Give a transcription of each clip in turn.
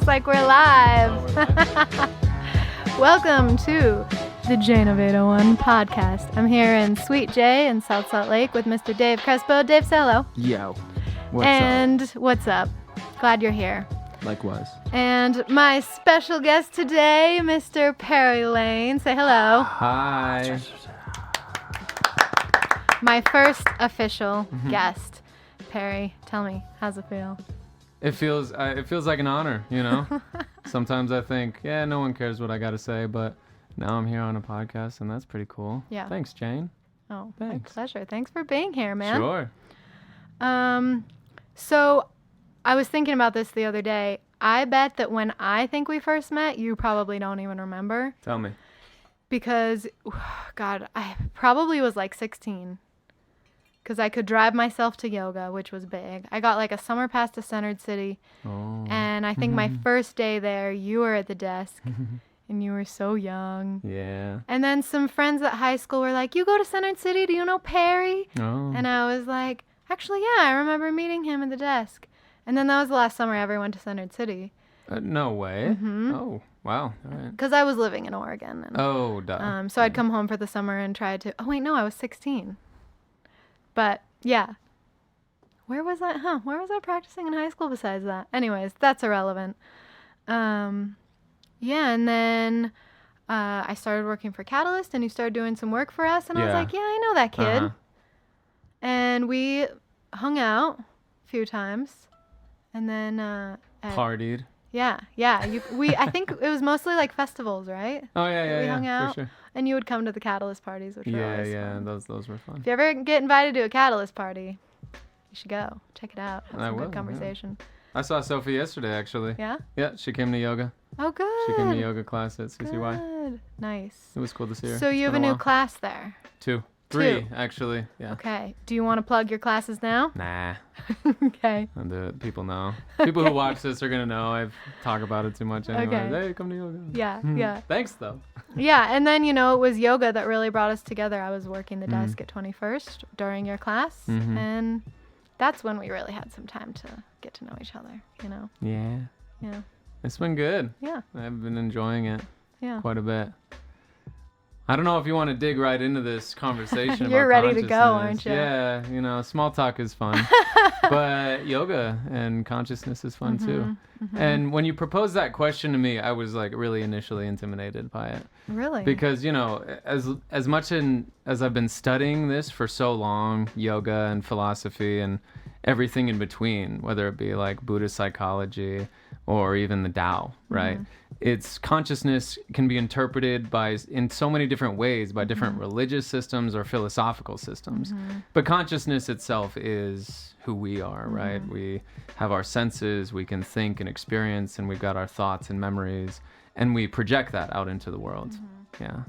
Looks like we're live. Welcome to the Janeof801 podcast. I'm here in Sweet J in South Salt Lake with Mr. Dave Crespo. Dave, say hello. Yo. What's up? Glad you're here. Likewise. And my special guest today, Mr. Perry Layne. Say hello. Hi. My first official guest. Perry, tell me, how's it feel? It feels like an honor, you know? Sometimes I think, yeah, no one cares what I got to say, but now I'm here on a podcast, and that's pretty cool. Yeah. Thanks, Jane. Oh, Thanks. My pleasure. Thanks for being here, man. Sure. So I was thinking about this the other day. I bet that when I think we first met, you probably don't even remember. Tell me. Because, God, I probably was like 16. Because I could drive myself to yoga, which was big. I got like a summer pass to Centered City. Oh. And I think my first day there, you were at the desk. And you were so young. Yeah. And then some friends at high school were like, you go to Centered City? Do you know Perry? Oh. And I was like, actually, yeah, I remember meeting him at the desk. And then that was the last summer I ever went to Centered City. No way. Mm-hmm. Oh, wow. All right. Because I was living in Oregon. And, Oh, duh. so I'd come home for the summer and try to... Oh, wait, no, I was 16. But, yeah. Where was I? Where was I practicing in high school besides that? Anyways, that's irrelevant. Yeah, and then I started working for Catalyst, and you started doing some work for us, and I was like, yeah, I know that kid. Uh-huh. And we hung out a few times, and then... Partied. Yeah. I think it was mostly like festivals, right? Oh, yeah, We hung out, for sure. and you would come to the Catalyst parties, which were always fun. Those were fun. If you ever get invited to a Catalyst party, you should go. Check it out. Have I some will, good conversation. I saw Sophie yesterday, actually. Yeah? Yeah, she came to yoga. Oh, good. She came to yoga class at CCY. Good. Nice. It was cool to see her. So you It's have a been new while. class there. 3, actually. Yeah. Okay. Do you want to plug your classes now? Nah. Okay. And the people know. People who watch this are going to know. I've talked about it too much anyway. Okay. Hey, come to yoga. Yeah. Thanks, though. Yeah, and then, it was yoga that really brought us together. I was working the desk at 21st during your class, and that's when we really had some time to get to know each other, Yeah. Yeah. It's been good. Yeah. I've been enjoying it Yeah. quite a bit. I don't know if you want to dig right into this conversation. You're about ready to go, aren't you? Yeah, small talk is fun. But yoga and consciousness is fun too. And when you proposed that question to me, I was like really initially intimidated by it. Really? Because, as much as I've been studying this for so long, yoga and philosophy and everything in between, whether it be like Buddhist psychology or even the Tao, right? Its consciousness can be interpreted in so many different ways by different religious systems or philosophical systems. But consciousness itself is who we are, right? We have our senses, we can think and experience, and we've got our thoughts and memories, and we project that out into the world. Yeah.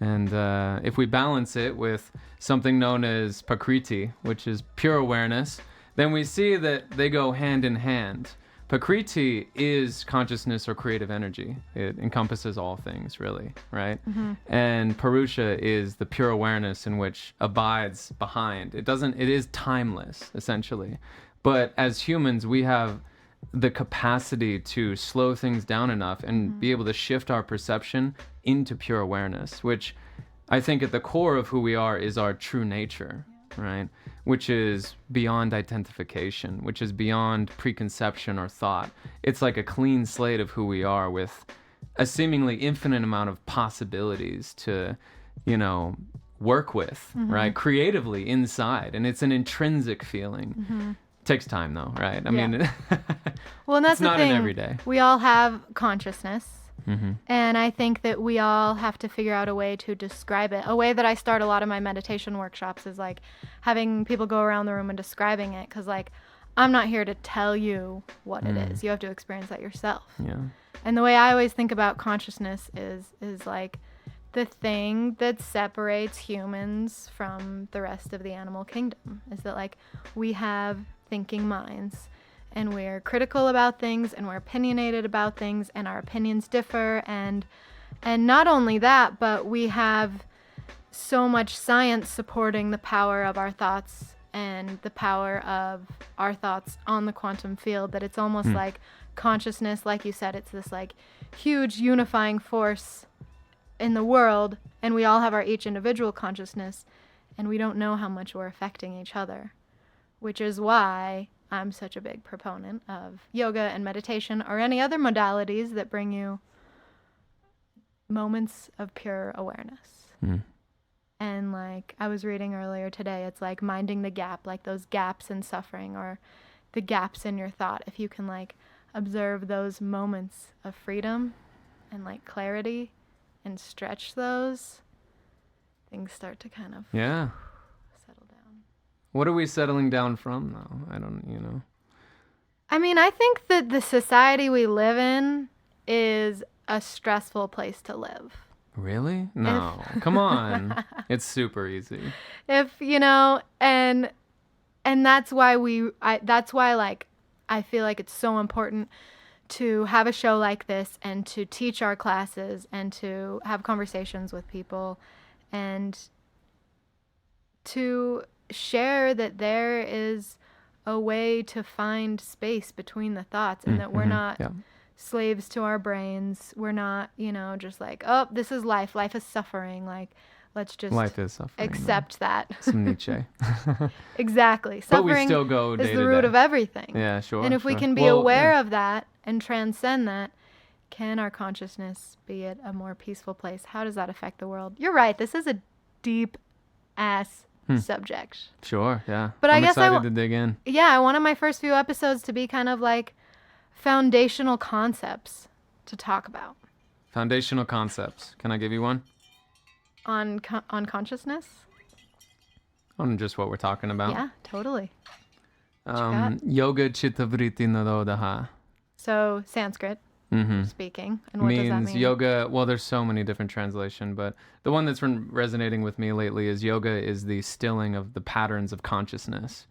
And if we balance it with something known as Prakriti, which is pure awareness, then we see that they go hand in hand. Prakriti is consciousness or creative energy. It encompasses all things, really, right? And Purusha is the pure awareness in which abides behind. It is timeless, essentially. But as humans, we have the capacity to slow things down enough and be able to shift our perception into pure awareness, which I think at the core of who we are is our true nature, right? Which is beyond identification, which is beyond preconception or thought. It's like a clean slate of who we are with a seemingly infinite amount of possibilities to, work with, right? Creatively inside. And it's an intrinsic feeling. Takes time though, right? I mean, well, and that's it's not the thing. an everyday. We all have consciousness. And I think that we all have to figure out a way to describe it. A way that I start a lot of my meditation workshops is like having people go around the room and describing it. Because I'm not here to tell you what it is. You have to experience that yourself. Yeah. And the way I always think about consciousness is like the thing that separates humans from the rest of the animal kingdom. Is that like we have thinking minds. And we're critical about things, and we're opinionated about things, and our opinions differ, and not only that, but we have so much science supporting the power of our thoughts and the power of our thoughts on the quantum field that it's almost like consciousness, like you said, it's this like huge unifying force in the world, and we all have our each individual consciousness, and we don't know how much we're affecting each other, which is why I'm such a big proponent of yoga and meditation or any other modalities that bring you moments of pure awareness. And like I was reading earlier today, it's like minding the gap, like those gaps in suffering or the gaps in your thought. If you can like observe those moments of freedom and like clarity and stretch those, things start to kind of settle down. What are we settling down from though? I don't. I mean, I think that the society we live in is a stressful place to live. Really? No. Come on. It's super easy. If, and that's why that's why like I feel like it's so important to have a show like this and to teach our classes and to have conversations with people and to share that there is a way to find space between the thoughts and that we're not slaves to our brains. We're not, just like, oh, this is life. Life is suffering. Like, let's just life is suffering, accept that. Some Nietzsche. Exactly. But we Suffering still go is the root of everything. Yeah, sure. And if we can be aware of that and transcend that, can our consciousness be at a more peaceful place? How does that affect the world? You're right. This is a deep ass subject. Sure, yeah. But I'm I guess excited to dig in. Yeah, I wanted my first few episodes to be kind of like foundational concepts to talk about. Foundational concepts. Can I give you one? On consciousness? On just what we're talking about? Yeah, totally. Yoga chitta vritti nirodha. So Sanskrit speaking. And what means does that mean? Yoga, well, there's so many different translations, but the one that's been resonating with me lately is yoga is the stilling of the patterns of consciousness.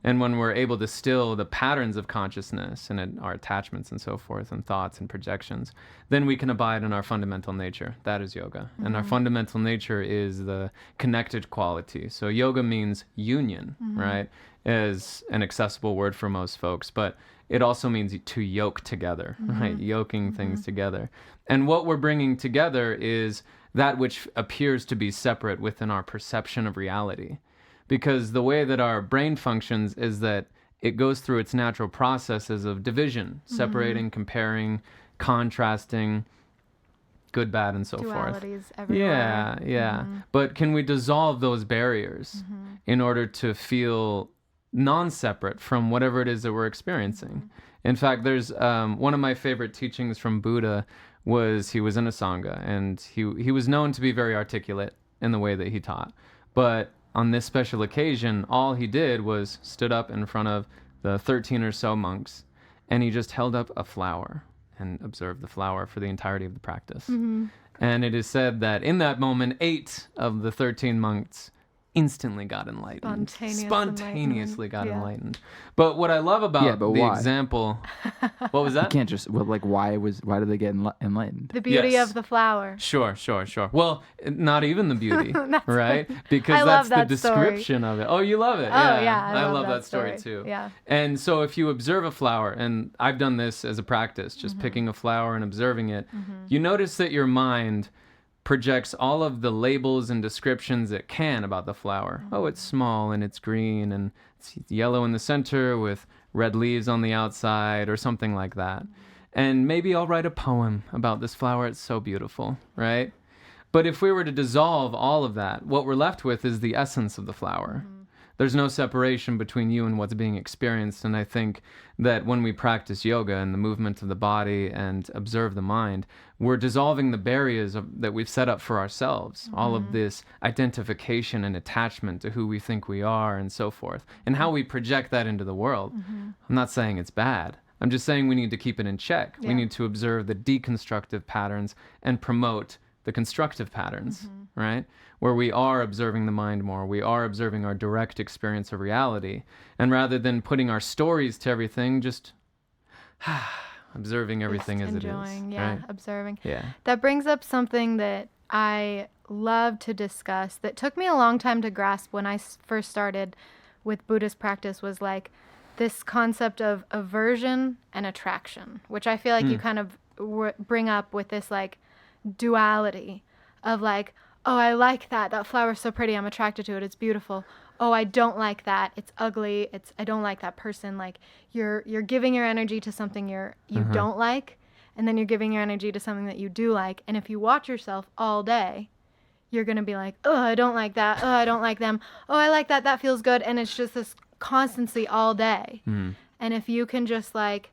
And when we're able to still the patterns of consciousness and our attachments and so forth and thoughts and projections, then we can abide in our fundamental nature. That is yoga. And our fundamental nature is the connected quality. So yoga means union, right? Is an accessible word for most folks, but it also means to yoke together, right? Yoking things together. And what we're bringing together is that which appears to be separate within our perception of reality. Because the way that our brain functions is that it goes through its natural processes of division, separating, comparing, contrasting, good, bad, and so forth. Dualities everywhere. Yeah. But can we dissolve those barriers in order to feel non-separate from whatever it is that we're experiencing? In fact, there's one of my favorite teachings from Buddha was he was in a Sangha, and he was known to be very articulate in the way that he taught. But on this special occasion, all he did was stood up in front of the 13 or so monks, and he just held up a flower and observed the flower for the entirety of the practice. And it is said that in that moment, 8 of the 13 monks instantly got enlightened. Spontaneously got enlightened. But what I love about the why? Example... What was that? You can't just, why did they get enlightened? The beauty of the flower. Sure. Well, not even the beauty, right? Because I that's love that the description of it. Oh, you love it. Oh, yeah. I love that story too. Yeah. And so if you observe a flower, and I've done this as a practice, just picking a flower and observing it, you notice that your mind projects all of the labels and descriptions it can about the flower. Oh, it's small and it's green and it's yellow in the center with red leaves on the outside or something like that. And maybe I'll write a poem about this flower. It's so beautiful, right? But if we were to dissolve all of that, what we're left with is the essence of the flower. There's no separation between you and what's being experienced. And I think that when we practice yoga and the movement of the body and observe the mind, we're dissolving the barriers that we've set up for ourselves. All of this identification and attachment to who we think we are and so forth, and how we project that into the world. I'm not saying it's bad. I'm just saying we need to keep it in check. We need to observe the deconstructive patterns and promote the constructive patterns, right? Where we are observing the mind more, we are observing our direct experience of reality. And rather than putting our stories to everything, just observing everything as enjoying, it is. right? Right? Observing. Yeah. That brings up something that I love to discuss that took me a long time to grasp when I first started with Buddhist practice, was like this concept of aversion and attraction, which I feel like you kind of bring up with this like duality of like, oh, I like that. That flower's so pretty. I'm attracted to it. It's beautiful. Oh, I don't like that. It's ugly. I don't like that person. Like you're giving your energy to something you don't like, and then you're giving your energy to something that you do like. And if you watch yourself all day, you're going to be like, oh, I don't like that. Oh, I don't like them. Oh, I like that. That feels good. And it's just this constancy all day. And if you can just like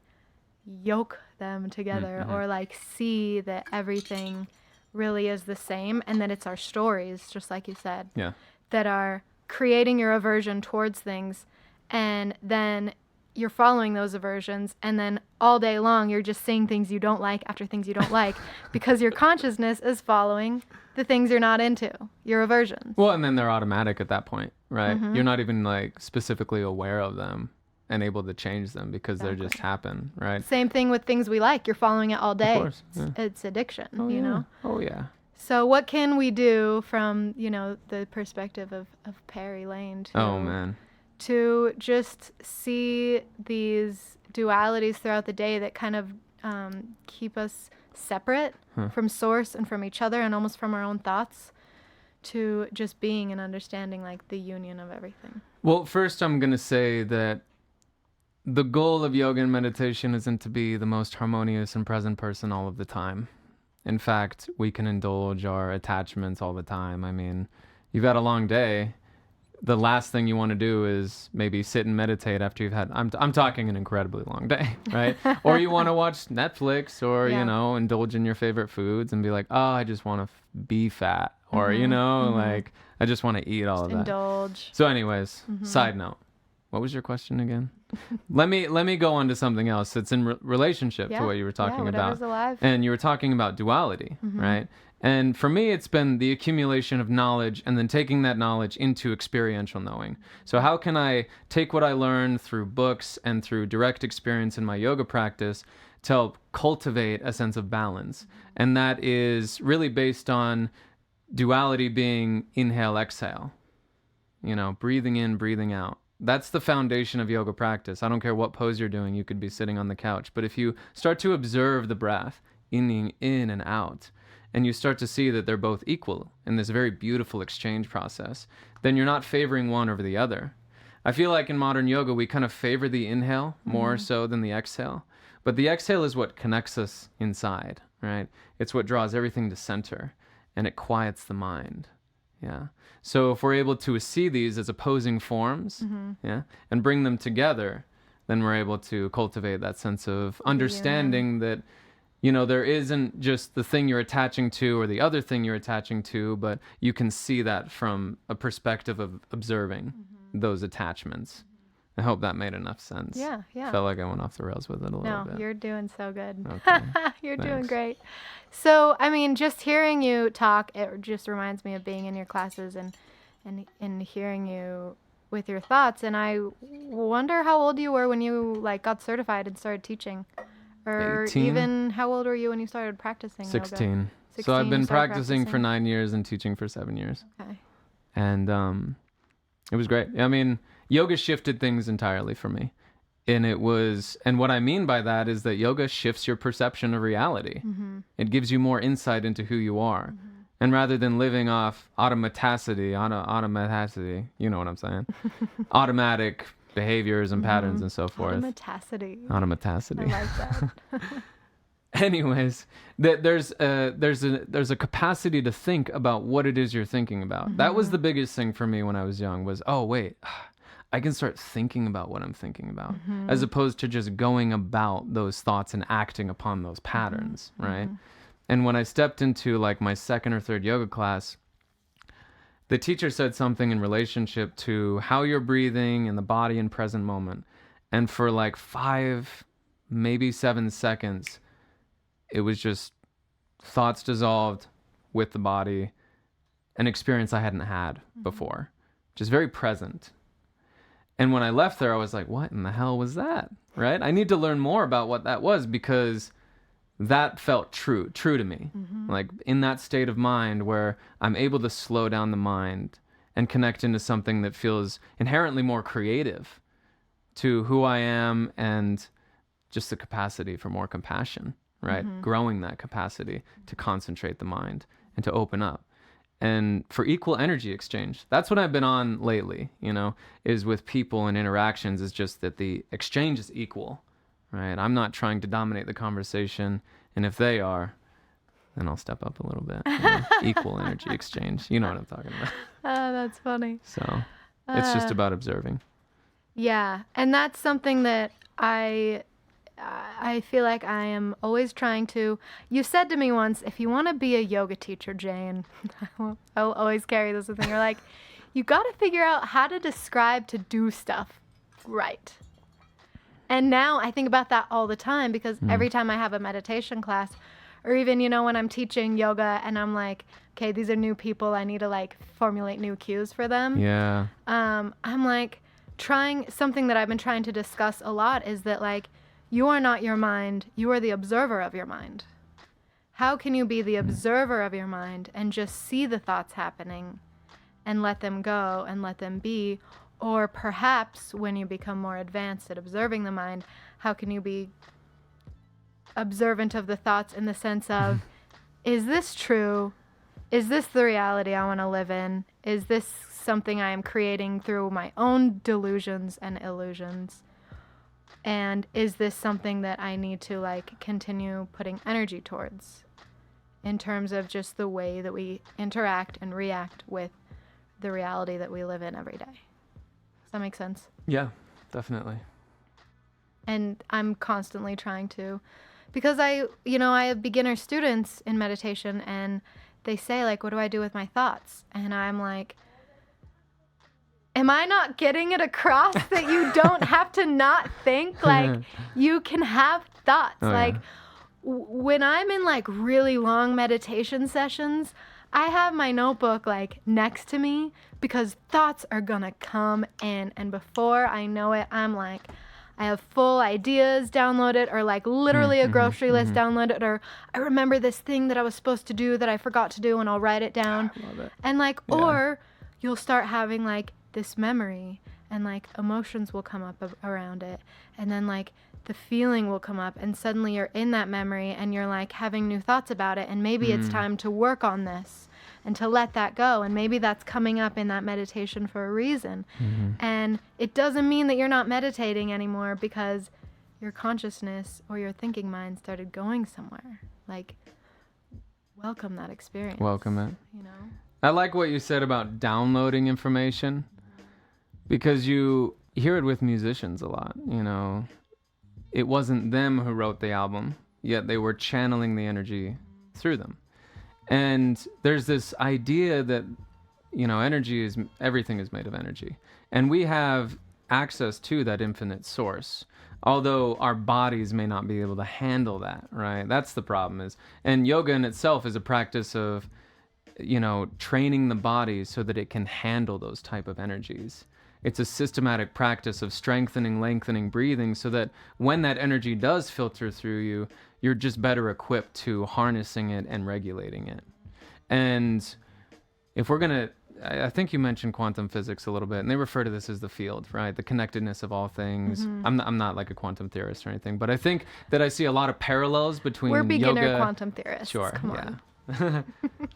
yoke them together or like see that everything really is the same and that it's our stories, just like you said, that are creating your aversion towards things, and then you're following those aversions, and then all day long you're just seeing things you don't like after things you don't like because your consciousness is following the things you're not into, your aversions. Well, and then they're automatic at that point, right? You're not even like specifically aware of them and able to change them because they just happen, right? Same thing with things we like. You're following it all day. Of course, It's addiction, you know? Oh, yeah. So what can we do from, the perspective of Perry Layne to just see these dualities throughout the day that kind of keep us separate from source and from each other and almost from our own thoughts, to just being and understanding like the union of everything? Well, first I'm going to say that the goal of yoga and meditation isn't to be the most harmonious and present person all of the time. In fact, we can indulge our attachments all the time. I mean, you've had a long day. The last thing you want to do is maybe sit and meditate after you've had, I'm talking an incredibly long day, right? Or you want to watch Netflix or, indulge in your favorite foods and be like, oh, I just want to be fat. Or, like, I just want to eat all of that. Indulge. So anyways, side note. What was your question again? let me go on to something else that's in relationship to what you were talking about. Alive. And you were talking about duality, right? And for me, it's been the accumulation of knowledge and then taking that knowledge into experiential knowing. So how can I take what I learned through books and through direct experience in my yoga practice to help cultivate a sense of balance? And that is really based on duality being inhale, exhale, breathing in, breathing out. That's the foundation of yoga practice. I don't care what pose you're doing. You could be sitting on the couch. But if you start to observe the breath, in and out, and you start to see that they're both equal in this very beautiful exchange process, then you're not favoring one over the other. I feel like in modern yoga, we kind of favor the inhale more so than the exhale. But the exhale is what connects us inside, right? It's what draws everything to center, and it quiets the mind. Yeah. So if we're able to see these as opposing forms, and bring them together, then we're able to cultivate that sense of understanding that, there isn't just the thing you're attaching to or the other thing you're attaching to, but you can see that from a perspective of observing those attachments. I hope that made enough sense. Yeah. Felt like I went off the rails with it a little bit. No, you're doing so good. Okay. You're Thanks. doing great. So, I mean, just hearing you talk, it just reminds me of being in your classes and hearing you with your thoughts. And I wonder how old you were when you got certified and started teaching, or 18? Even how old were you when you started practicing 16. yoga? 16. So I've been you started practicing for 9 years and teaching for 7 years. Okay. And it was great. I mean, yoga shifted things entirely for me. And what I mean by that is that yoga shifts your perception of reality. It gives you more insight into who you are. And rather than living off automaticity, you know what I'm saying? Automatic behaviors and patterns and so forth. Automaticity. I like that. Anyways, there's a capacity to think about what it is you're thinking about. That was the biggest thing for me when I was young was, oh, wait, I can start thinking about what I'm thinking about, as opposed to just going about those thoughts and acting upon those patterns, right? And when I stepped into my second or third yoga class, the teacher said something in relationship to how you're breathing in the body in present moment. And for 5, maybe 7 seconds, it was just thoughts dissolved with the body, an experience I hadn't had before, just very present. And when I left there, I was like, what in the hell was that? Right? I need to learn more about what that was, because that felt true to me. In that state of mind where I'm able to slow down the mind and connect into something that feels inherently more creative, to who I am and just the capacity for more compassion, right? Growing that capacity to concentrate the mind and to open up. And for equal energy exchange. That's what I've been on lately, is with people and interactions, is just that the exchange is equal, right? I'm not trying to dominate the conversation. And if they are, then I'll step up a little bit. Equal energy exchange. You know what I'm talking about. That's funny. So it's just about observing. Yeah. And that's something that I feel like I am always trying to. You said to me once, if you want to be a yoga teacher, Jane, I'll always carry this with me. You're like, you got to figure out how to describe to do stuff right. And now I think about that all the time, because every time I have a meditation class, or even, when I'm teaching yoga and I'm like, okay, these are new people, I need to like formulate new cues for them. Yeah. I'm like something that I've been trying to discuss a lot is that like, you are not your mind, you are the observer of your mind. How can you be the observer of your mind and just see the thoughts happening and let them go and let them be? Or perhaps when you become more advanced at observing the mind, how can you be observant of the thoughts in the sense of, is this true? Is this the reality I want to live in? Is this something I am creating through my own delusions and illusions? And is this something that I need to like continue putting energy towards in terms of just the way that we interact and react with the reality that we live in every day? Does that make sense? Yeah, definitely. And I'm constantly trying to, because I have beginner students in meditation and they say like, what do I do with my thoughts? And I'm like, am I not getting it across that you don't have to not think? Like, you can have thoughts. Like, when I'm in like really long meditation sessions, I have my notebook like next to me because thoughts are gonna come in. And before I know it, I'm like, I have full ideas downloaded, or like literally a grocery list downloaded, or I remember this thing that I was supposed to do that I forgot to do and I'll write it down. Love it. And like, or you'll start having like this memory and like emotions will come up around it. And then like the feeling will come up and suddenly you're in that memory and you're like having new thoughts about it. And maybe it's time to work on this and to let that go. And maybe that's coming up in that meditation for a reason. And it doesn't mean that you're not meditating anymore because your consciousness or your thinking mind started going somewhere. Like, welcome that experience. Welcome it. I like what you said about downloading information, because you hear it with musicians a lot. It wasn't them who wrote the album, yet they were channeling the energy through them. And there's this idea that, everything is made of energy. And we have access to that infinite source, although our bodies may not be able to handle that, right? That's the problem and yoga in itself is a practice of, training the body so that it can handle those type of energies. It's a systematic practice of strengthening, lengthening, breathing, so that when that energy does filter through you, you're just better equipped to harnessing it and regulating it. And if we're going to, I think you mentioned quantum physics a little bit, and they refer to this as the field, right? The connectedness of all things. I'm not like a quantum theorist or anything, but I think that I see a lot of parallels between We're beginner yoga. quantum theorists. Sure, Come on. yeah.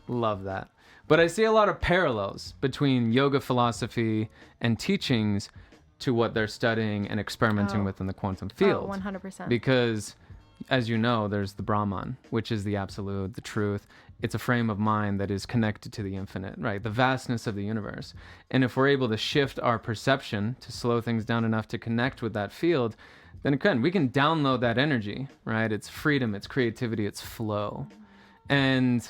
Love that. But I see a lot of parallels between yoga philosophy and teachings to what they're studying and experimenting with in the quantum field. 100%. Because, as you know, there's the Brahman, which is the absolute, the truth. It's a frame of mind that is connected to the infinite, right? The vastness of the universe. And if we're able to shift our perception to slow things down enough to connect with that field, then we can download that energy, right? It's freedom, it's creativity, it's flow. And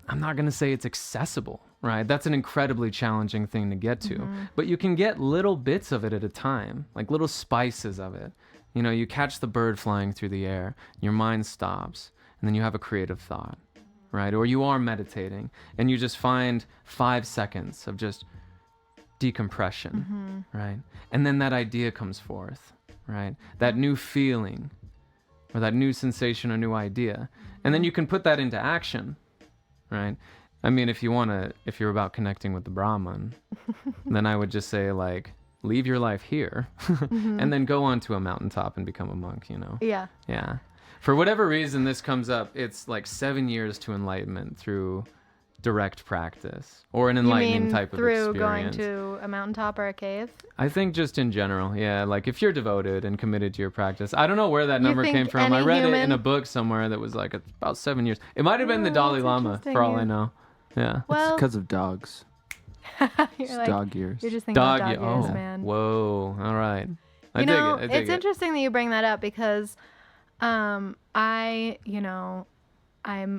I'm not going to say it's accessible, right? That's an incredibly challenging thing to get to. But you can get little bits of it at a time, like little spices of it. You catch the bird flying through the air, your mind stops, and then you have a creative thought, right? Or you are meditating, and you just find 5 seconds of just decompression, right? And then that idea comes forth, right? That new feeling, or that new sensation or new idea. And then you can put that into action. Right. I mean, if you're about connecting with the Brahman, then I would just say like, leave your life here and then go on to a mountaintop and become a monk, you know? Yeah. Yeah. For whatever reason this comes up, it's like 7 years to enlightenment through direct practice or an enlightening You mean type of through experience. going to a mountaintop or a cave? I think just in general, yeah. Like if you're devoted and committed to your practice. I don't know where that You number think came from. I any read it in human- a book somewhere that was like about 7 years. It might have been the Oh, Dalai that's Lama, interesting, for all yeah. I know. Yeah. Well, Because of dogs. you're It's like, dog years. you're just thinking Dog, about yeah. dog years, Oh, man. whoa. All right. I You dig know, it. I dig it's it. interesting that you bring that up because I'm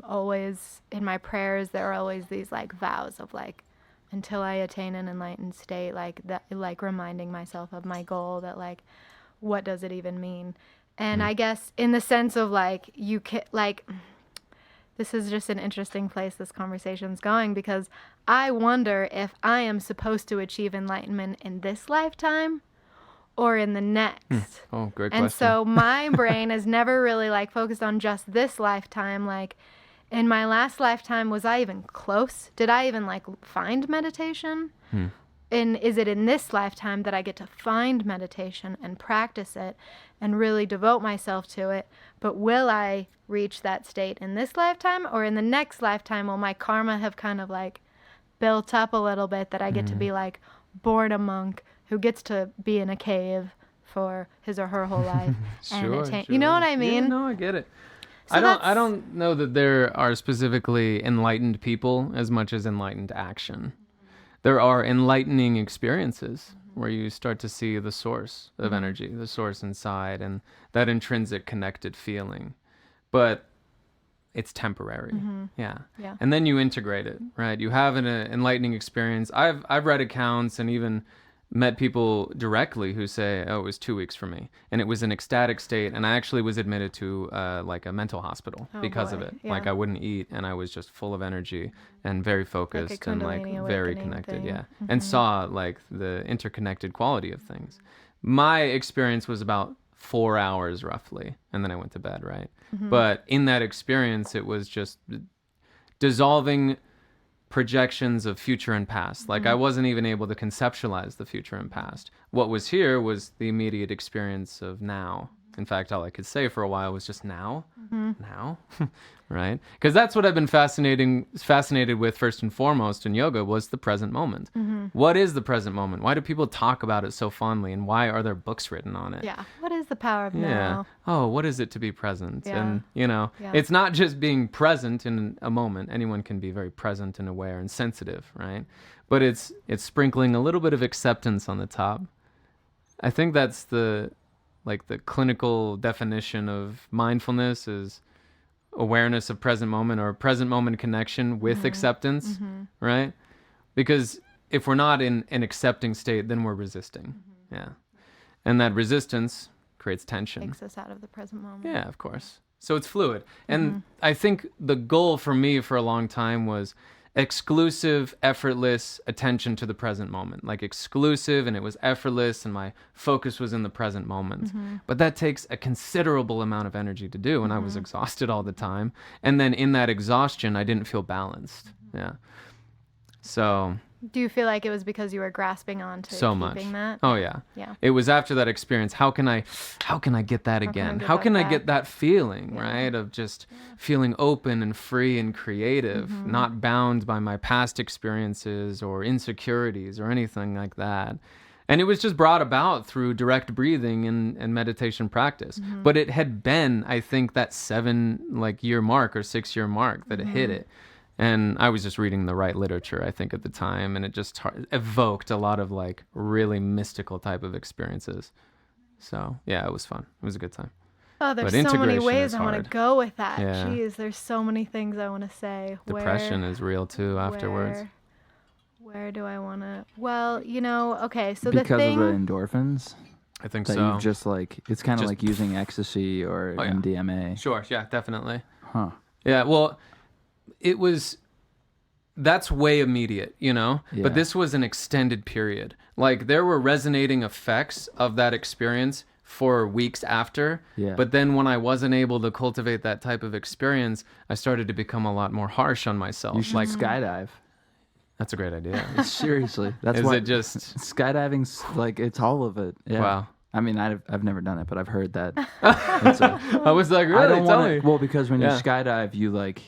always, in my prayers, there are always these like vows of like, until I attain an enlightened state, like that, like reminding myself of my goal that like, what does it even mean? And I guess in the sense of like, you can like, this is just an interesting place this conversation's going because I wonder if I am supposed to achieve enlightenment in this lifetime or in the next. Oh, great And question. so my brain is never really like focused on just this lifetime. Like in my last lifetime, was I even close? Did I even like find meditation? And is it in this lifetime that I get to find meditation and practice it and really devote myself to it? But will I reach that state in this lifetime or in the next lifetime? Will my karma have kind of like built up a little bit that I get to be like born a monk who gets to be in a cave for his or her whole life and attain. You know what I mean? Yeah, no, I get it. So I that's- don't know that there are specifically enlightened people as much as enlightened action. There are enlightening experiences where you start to see the source of energy, the source inside, and that intrinsic connected feeling. But it's temporary. Yeah. Yeah. And then you integrate it, right? You have an enlightening experience. I've read accounts and even met people directly who say, oh, it was 2 weeks for me. And it was an ecstatic state. And I actually was admitted to like a mental hospital Oh, because boy. of it. Yeah. Like I wouldn't eat and I was just full of energy and very focused and like Kundalini very awakening connected. thing. Yeah. And saw like the interconnected quality of things. My experience was about 4 hours roughly. And then I went to bed, right? But in that experience, it was just dissolving projections of future and past. Like I wasn't even able to conceptualize the future and past. What was here was the immediate experience of now. In fact, all I could say for a while was just now, now, right? Because that's what I've been fascinated with first and foremost in yoga was the present moment. What is the present moment? Why do people talk about it so fondly, and why are there books written on it? Yeah. What is the power of Yeah. now? Oh, what is it to be present? Yeah. And, Yeah. it's not just being present in a moment. Anyone can be very present and aware and sensitive, right? But it's sprinkling a little bit of acceptance on the top. I think that's the clinical definition of mindfulness is awareness of present moment or present moment connection with acceptance, right? Because if we're not in an accepting state, then we're resisting. Yeah. And that resistance creates tension. Takes us out of the present moment. Yeah, of course. So it's fluid. And I think the goal for me for a long time was exclusive, effortless attention to the present moment. Like exclusive, and it was effortless, and my focus was in the present moment. But that takes a considerable amount of energy to do, and I was exhausted all the time. And then in that exhaustion, I didn't feel balanced. Yeah. So Do you feel like it was because you were grasping on to so keeping much. that? Oh yeah. Yeah. It was after that experience. How can I get that again? get How that can I back? get that feeling, Yeah. right? Of just feeling open and free and creative, not bound by my past experiences or insecurities or anything like that. And it was just brought about through direct breathing and meditation practice. But it had been, I think, that 7-year mark or 6-year mark that it hit it. And I was just reading the right literature, I think, at the time, and it just evoked a lot of like really mystical type of experiences. So yeah, it was fun. It was a good time. Oh, there's But so many integration ways is I want to hard. go with that. Yeah. Jeez, there's so many things I want to say. Depression is real too afterwards. Where do I want to? Well, okay. So Because the thing. of the endorphins I think that so. you've just like, it's kind of Just- like using ecstasy or Oh, yeah. MDMA. Sure, yeah, definitely. Huh. Yeah, well, that's way immediate, Yeah. But this was an extended period. Like there were resonating effects of that experience for weeks after. Yeah. But then when I wasn't able to cultivate that type of experience, I started to become a lot more harsh on myself. You should Like skydive. That's a great idea. Seriously, that's Is why it just skydiving's like it's all of it. Yeah. wow? I mean, I've never done it, but I've heard that. It's I was like, really? I don't Tell want me. to. Well, because when you Yeah. skydive, you like,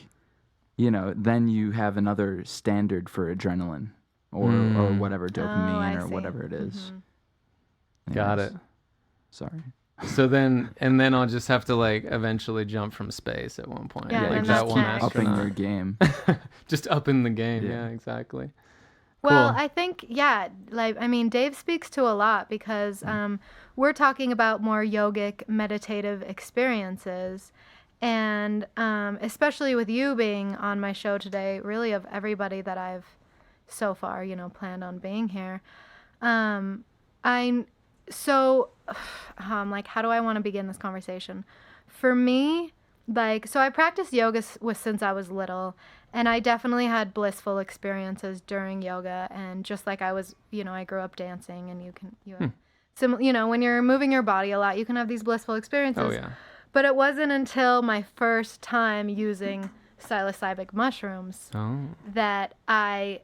then you have another standard for adrenaline or whatever, I dopamine or see. whatever it is. Got Yes. it. Sorry. So then I'll just have to like eventually jump from space at one point. Yeah, like then that that's one next. Upping your astronaut. game. Just upping the game. Yeah. Yeah, exactly. Well, Cool. I think, yeah, like, I mean, Dave speaks to a lot because we're talking about more yogic meditative experiences. And especially with you being on my show today, really of everybody that I've so far, planned on being here. Like, how do I want to begin this conversation? For me, like, so I practiced yoga since I was little, and I definitely had blissful experiences during yoga. And just like I was, I grew up dancing, and you have when you're moving your body a lot, you can have these blissful experiences. Oh yeah. But it wasn't until my first time using psilocybic mushrooms Oh. that I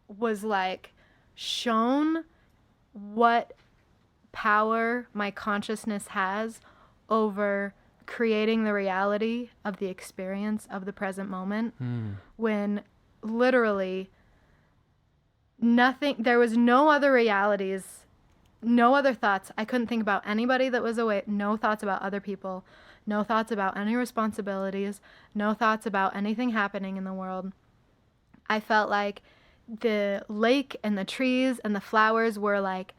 was like shown what power my consciousness has over creating the reality of the experience of the present moment when literally there was no other realities, no other thoughts. I couldn't think about anybody that was away, no thoughts about other people, no thoughts about any responsibilities, no thoughts about anything happening in the world. I felt like the lake and the trees and the flowers were like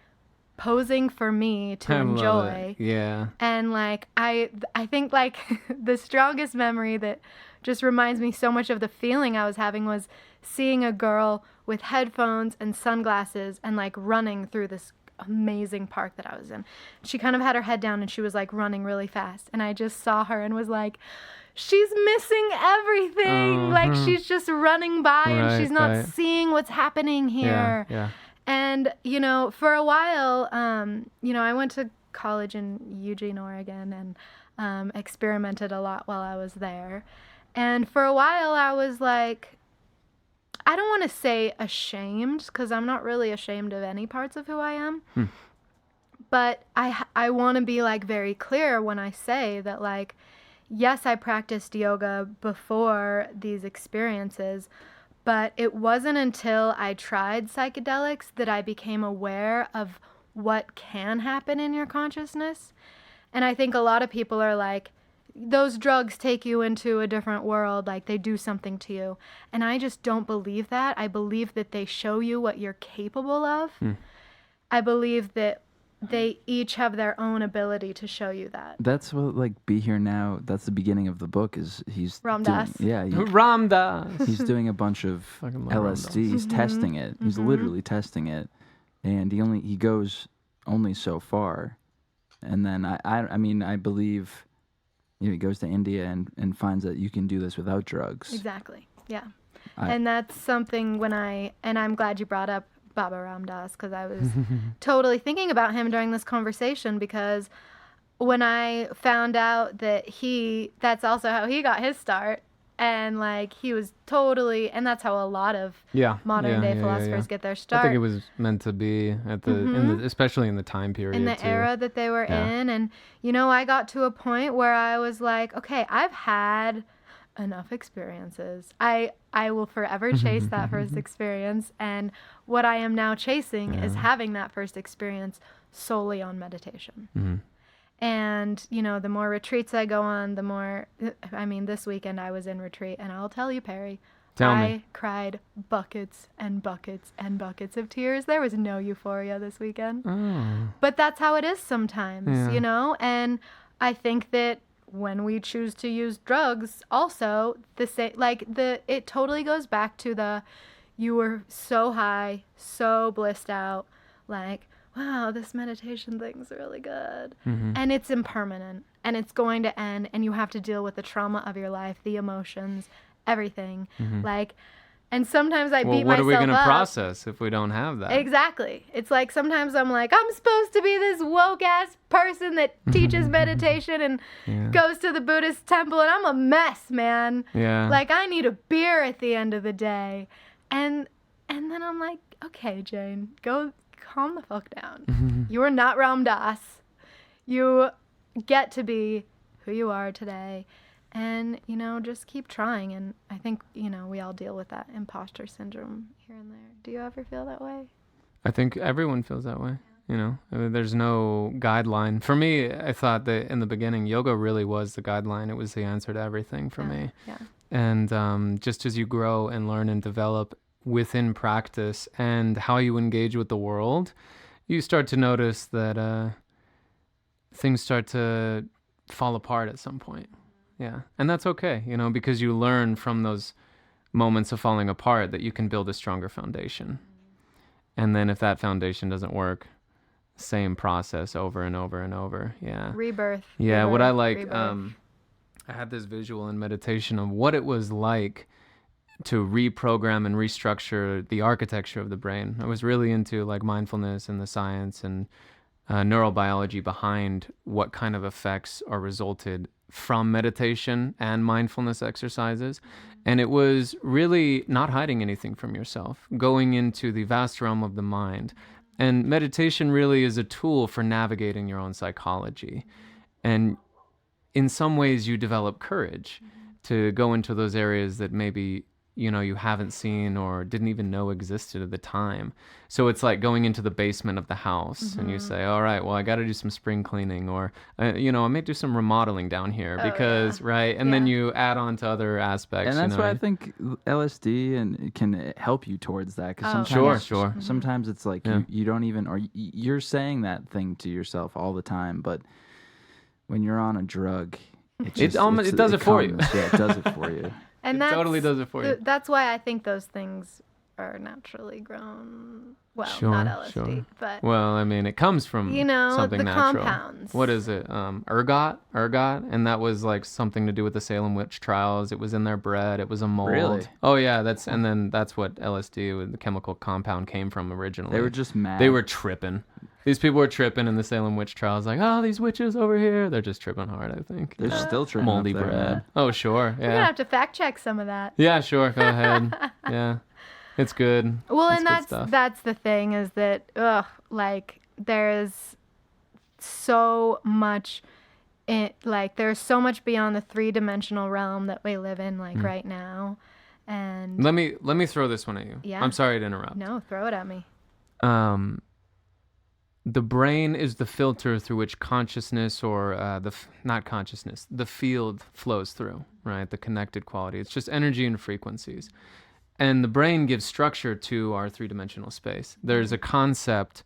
posing for me to I love enjoy. it. Yeah. And like I think like the strongest memory that just reminds me so much of the feeling I was having was seeing a girl with headphones and sunglasses and like running through this amazing park that I was in. She kind of had her head down and she was like running really fast, and I just saw her and was like, she's missing everything. Like she's just running by and she's not seeing what's happening here. Yeah. And, for a while, I went to college in Eugene, Oregon, and experimented a lot while I was there. And for a while, I was like, I don't want to say ashamed, because I'm not really ashamed of any parts of who I am. But I want to be, like, very clear when I say that, like, yes, I practiced yoga before these experiences, but it wasn't until I tried psychedelics that I became aware of what can happen in your consciousness. And I think a lot of people are like, those drugs take you into a different world, like they do something to you. And I just don't believe that. I believe that they show you what you're capable of. I believe that they each have their own ability to show you that. That's what like Be Here Now. That's the beginning of the book. Is he's Ram doing, Dass. yeah. Ram Dass. He's doing a bunch of Fucking love Ram Dass. LSD. He's testing it. He's literally testing it, and he goes only so far, and then I mean I believe, he goes to India and finds that you can do this without drugs. Exactly. Yeah. And that's something and I'm glad you brought up Baba Ram Dass, because I was totally thinking about him during this conversation, because when I found out that that's also how he got his start, and like he was totally, and that's how a lot of modern day philosophers get their start. I think it was meant to be at the, especially in the time period. In the too. era that they were in. And, I got to a point where I was like, okay, I've had enough experiences. I will forever chase that first experience. And what I am now chasing is having that first experience solely on meditation. And, the more retreats I go on, the more, this weekend I was in retreat, and I'll tell you, Perry, I cried buckets and buckets and buckets of tears. There was no euphoria this weekend. But that's how it is sometimes, and I think that when we choose to use drugs, also, it totally goes back to you were so high, so blissed out, like, wow, this meditation thing's really good. And it's impermanent, and it's going to end, and you have to deal with the trauma of your life, the emotions, everything. And sometimes I beat myself up. What are we going to process if we don't have that? Exactly. It's like sometimes I'm like, I'm supposed to be this woke-ass person that teaches meditation and goes to the Buddhist temple, and I'm a mess, man. Yeah. Like, I need a beer at the end of the day. And And then I'm like, okay, Jane, go calm the fuck down. You are not Ram Dass. You get to be who you are today. And, just keep trying. And I think, we all deal with that imposter syndrome here and there. Do you ever feel that way? I think everyone feels that way. I mean, there's no guideline. For me, I thought that in the beginning, yoga really was the guideline. It was the answer to everything for me. Yeah. And just as you grow and learn and develop within practice and how you engage with the world, you start to notice that things start to fall apart at some point. Yeah. And that's okay, because you learn from those moments of falling apart that you can build a stronger foundation. And then if that foundation doesn't work, same process over and over and over. Yeah. Rebirth. Yeah. What I like, rebirth. I had this visual in meditation of what it was like to reprogram and restructure the architecture of the brain. I was really into like mindfulness and the science and neurobiology behind what kind of effects are resulted from meditation and mindfulness exercises. And it was really not hiding anything from yourself, going into the vast realm of the mind. And meditation really is a tool for navigating your own psychology. And in some ways you develop courage to go into those areas that maybe you haven't seen or didn't even know existed at the time. So it's like going into the basement of the house and you say, all right, well, I got to do some spring cleaning, or I may do some remodeling down here because right. And then you add on to other aspects. And that's why I think LSD and can help you towards that. Because sometimes, sometimes it's like you don't even, or you're saying that thing to yourself all the time, but when you're on a drug, it does it for you. Yeah, it does it for you. And it totally does it for you. That's why I think those things are naturally grown. Well, not LSD, but well, I mean, it comes from something the natural. Compounds. What is it? Ergot, and that was like something to do with the Salem witch trials. It was in their bread. It was a mold. Really? Oh yeah, that's what LSD, the chemical compound, came from originally. They were just mad. They were tripping. These people were tripping in the Salem witch trials, like, oh, these witches over here. They're just tripping hard, I think. They're still tripping. Moldy up there, bread. man. Oh, sure. Yeah. We're gonna have to fact check some of that. Yeah, sure. Go ahead. Yeah. It's good. Well, it's and good that's the thing, is that there's so much there's so much beyond the 3-dimensional realm that we live in right now. And let me throw this one at you. Yeah. I'm sorry to interrupt. No, throw it at me. The brain is the filter through which consciousness, or not consciousness, the field flows through, right? The connected quality. It's just energy and frequencies. And the brain gives structure to our 3-dimensional space. There's a concept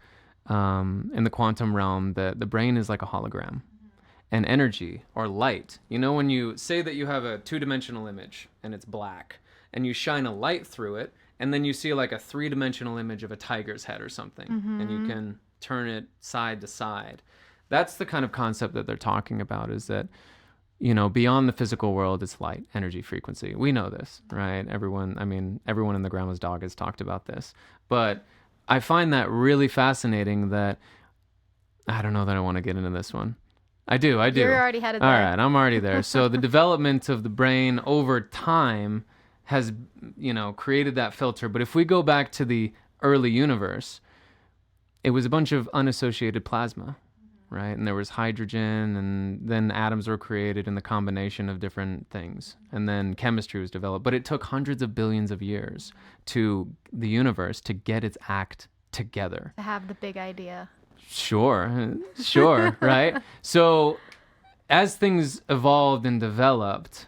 in the quantum realm that the brain is like a hologram. And energy, or light. When you say that you have a 2-dimensional image and it's black, and you shine a light through it, and then you see like a 3-dimensional image of a tiger's head or something, and you can turn it side to side. That's the kind of concept that they're talking about, is that, beyond the physical world, it's light, energy, frequency. We know this, right? Everyone in the Grandma's Dog has talked about this. But I find that really fascinating that, I don't know that I want to get into this one. I do. You're already headed there. All right, I'm already there. So the development of the brain over time has, created that filter. But if we go back to the early universe, it was a bunch of unassociated plasma, right? And there was hydrogen, and then atoms were created in the combination of different things. And then chemistry was developed. But it took hundreds of billions of years to the universe to get its act together. To have the big idea. Sure, right? So as things evolved and developed,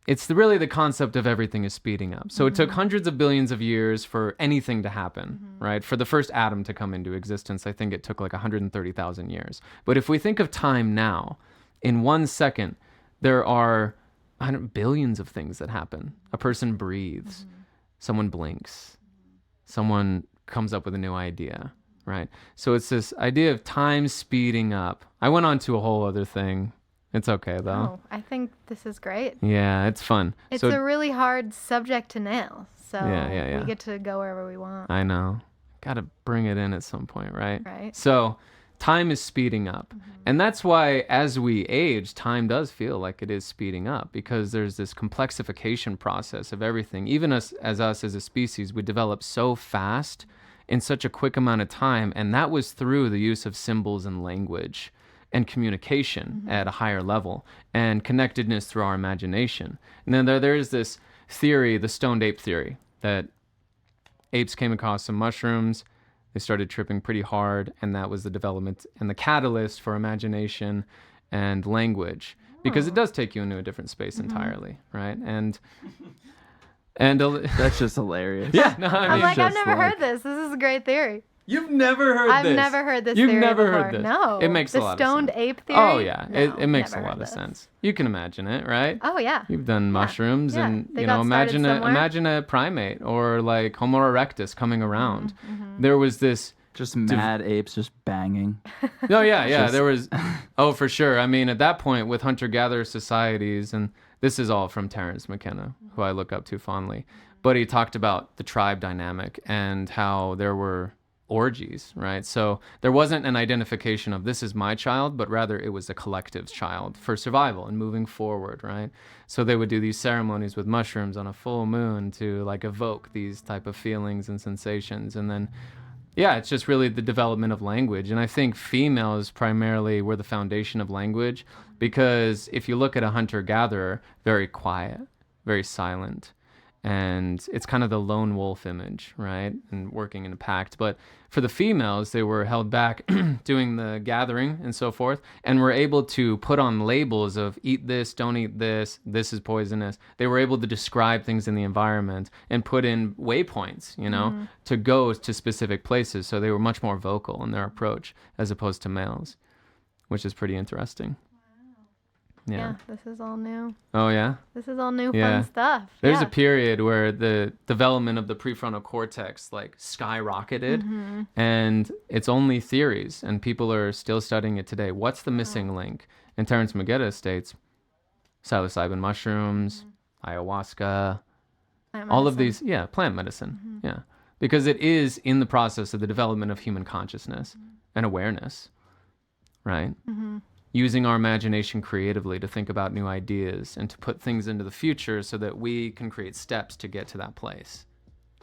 it's really the concept of everything is speeding up. So it took hundreds of billions of years for anything to happen, right? For the first atom to come into existence, I think it took like 130,000 years. But if we think of time now, in 1 second, there are billions of things that happen. A person breathes, someone blinks, someone comes up with a new idea, right? So it's this idea of time speeding up. I went on to a whole other thing. It's okay, though. Oh, I think this is great. Yeah, it's fun. It's a really hard subject to nail, so yeah. we get to go wherever we want. I know. Got to bring it in at some point, right? Right. So time is speeding up. And that's why as we age, time does feel like it is speeding up, because there's this complexification process of everything. Even us as a species, we develop so fast in such a quick amount of time. And that was through the use of symbols and language and communication at a higher level, and connectedness through our imagination. And then there's this theory, the stoned ape theory, that apes came across some mushrooms, they started tripping pretty hard, and that was the development and the catalyst for imagination and language, because it does take you into a different space entirely, right? And That's just hilarious. yeah, no, I I'm mean, like, I've just never like- heard this. This is a great theory. you've never heard I've this. never heard this You've theory never before. heard this. No. It makes a lot of The stoned sense. ape theory? Oh yeah, No, it makes a never lot heard of this. sense. You can imagine it, right? Oh, yeah. You've done mushrooms, Yeah. and They you know, got started somewhere. imagine a primate or like Homo erectus coming around. There was this. Just mad apes just banging. Oh yeah, Just- there was. Oh, for sure. I mean, at that point, with hunter-gatherer societies, and this is all from Terence McKenna, who I look up to fondly. But he talked about the tribe dynamic and how there were orgies, right? So there wasn't an identification of this is my child, but rather it was a collective's child for survival and moving forward, right? So they would do these ceremonies with mushrooms on a full moon to like evoke these type of feelings and sensations, and then. Yeah, it's just really the development of language. And I think females primarily were the foundation of language, because if you look at a hunter-gatherer, very quiet, very silent. And it's kind of the lone wolf image, right? And working in a pact. But for the females, they were held back doing the gathering and so forth, and were able to put on labels of eat this, don't eat this, this is poisonous. They were able to describe things in the environment and put in waypoints, you know, to go to specific places. So they were much more vocal in their approach as opposed to males, which is pretty interesting. Yeah, this is all new. Oh, yeah? This is all new Yeah. fun stuff. There's yeah. a period where the development of the prefrontal cortex like skyrocketed, and it's only theories, and people are still studying it today. What's the missing link? And Terence McKenna states psilocybin mushrooms, ayahuasca, Plant all of medicine. these, plant medicine, yeah, because it is in the process of the development of human consciousness and awareness, right? Using our imagination creatively to think about new ideas and to put things into the future so that we can create steps to get to that place,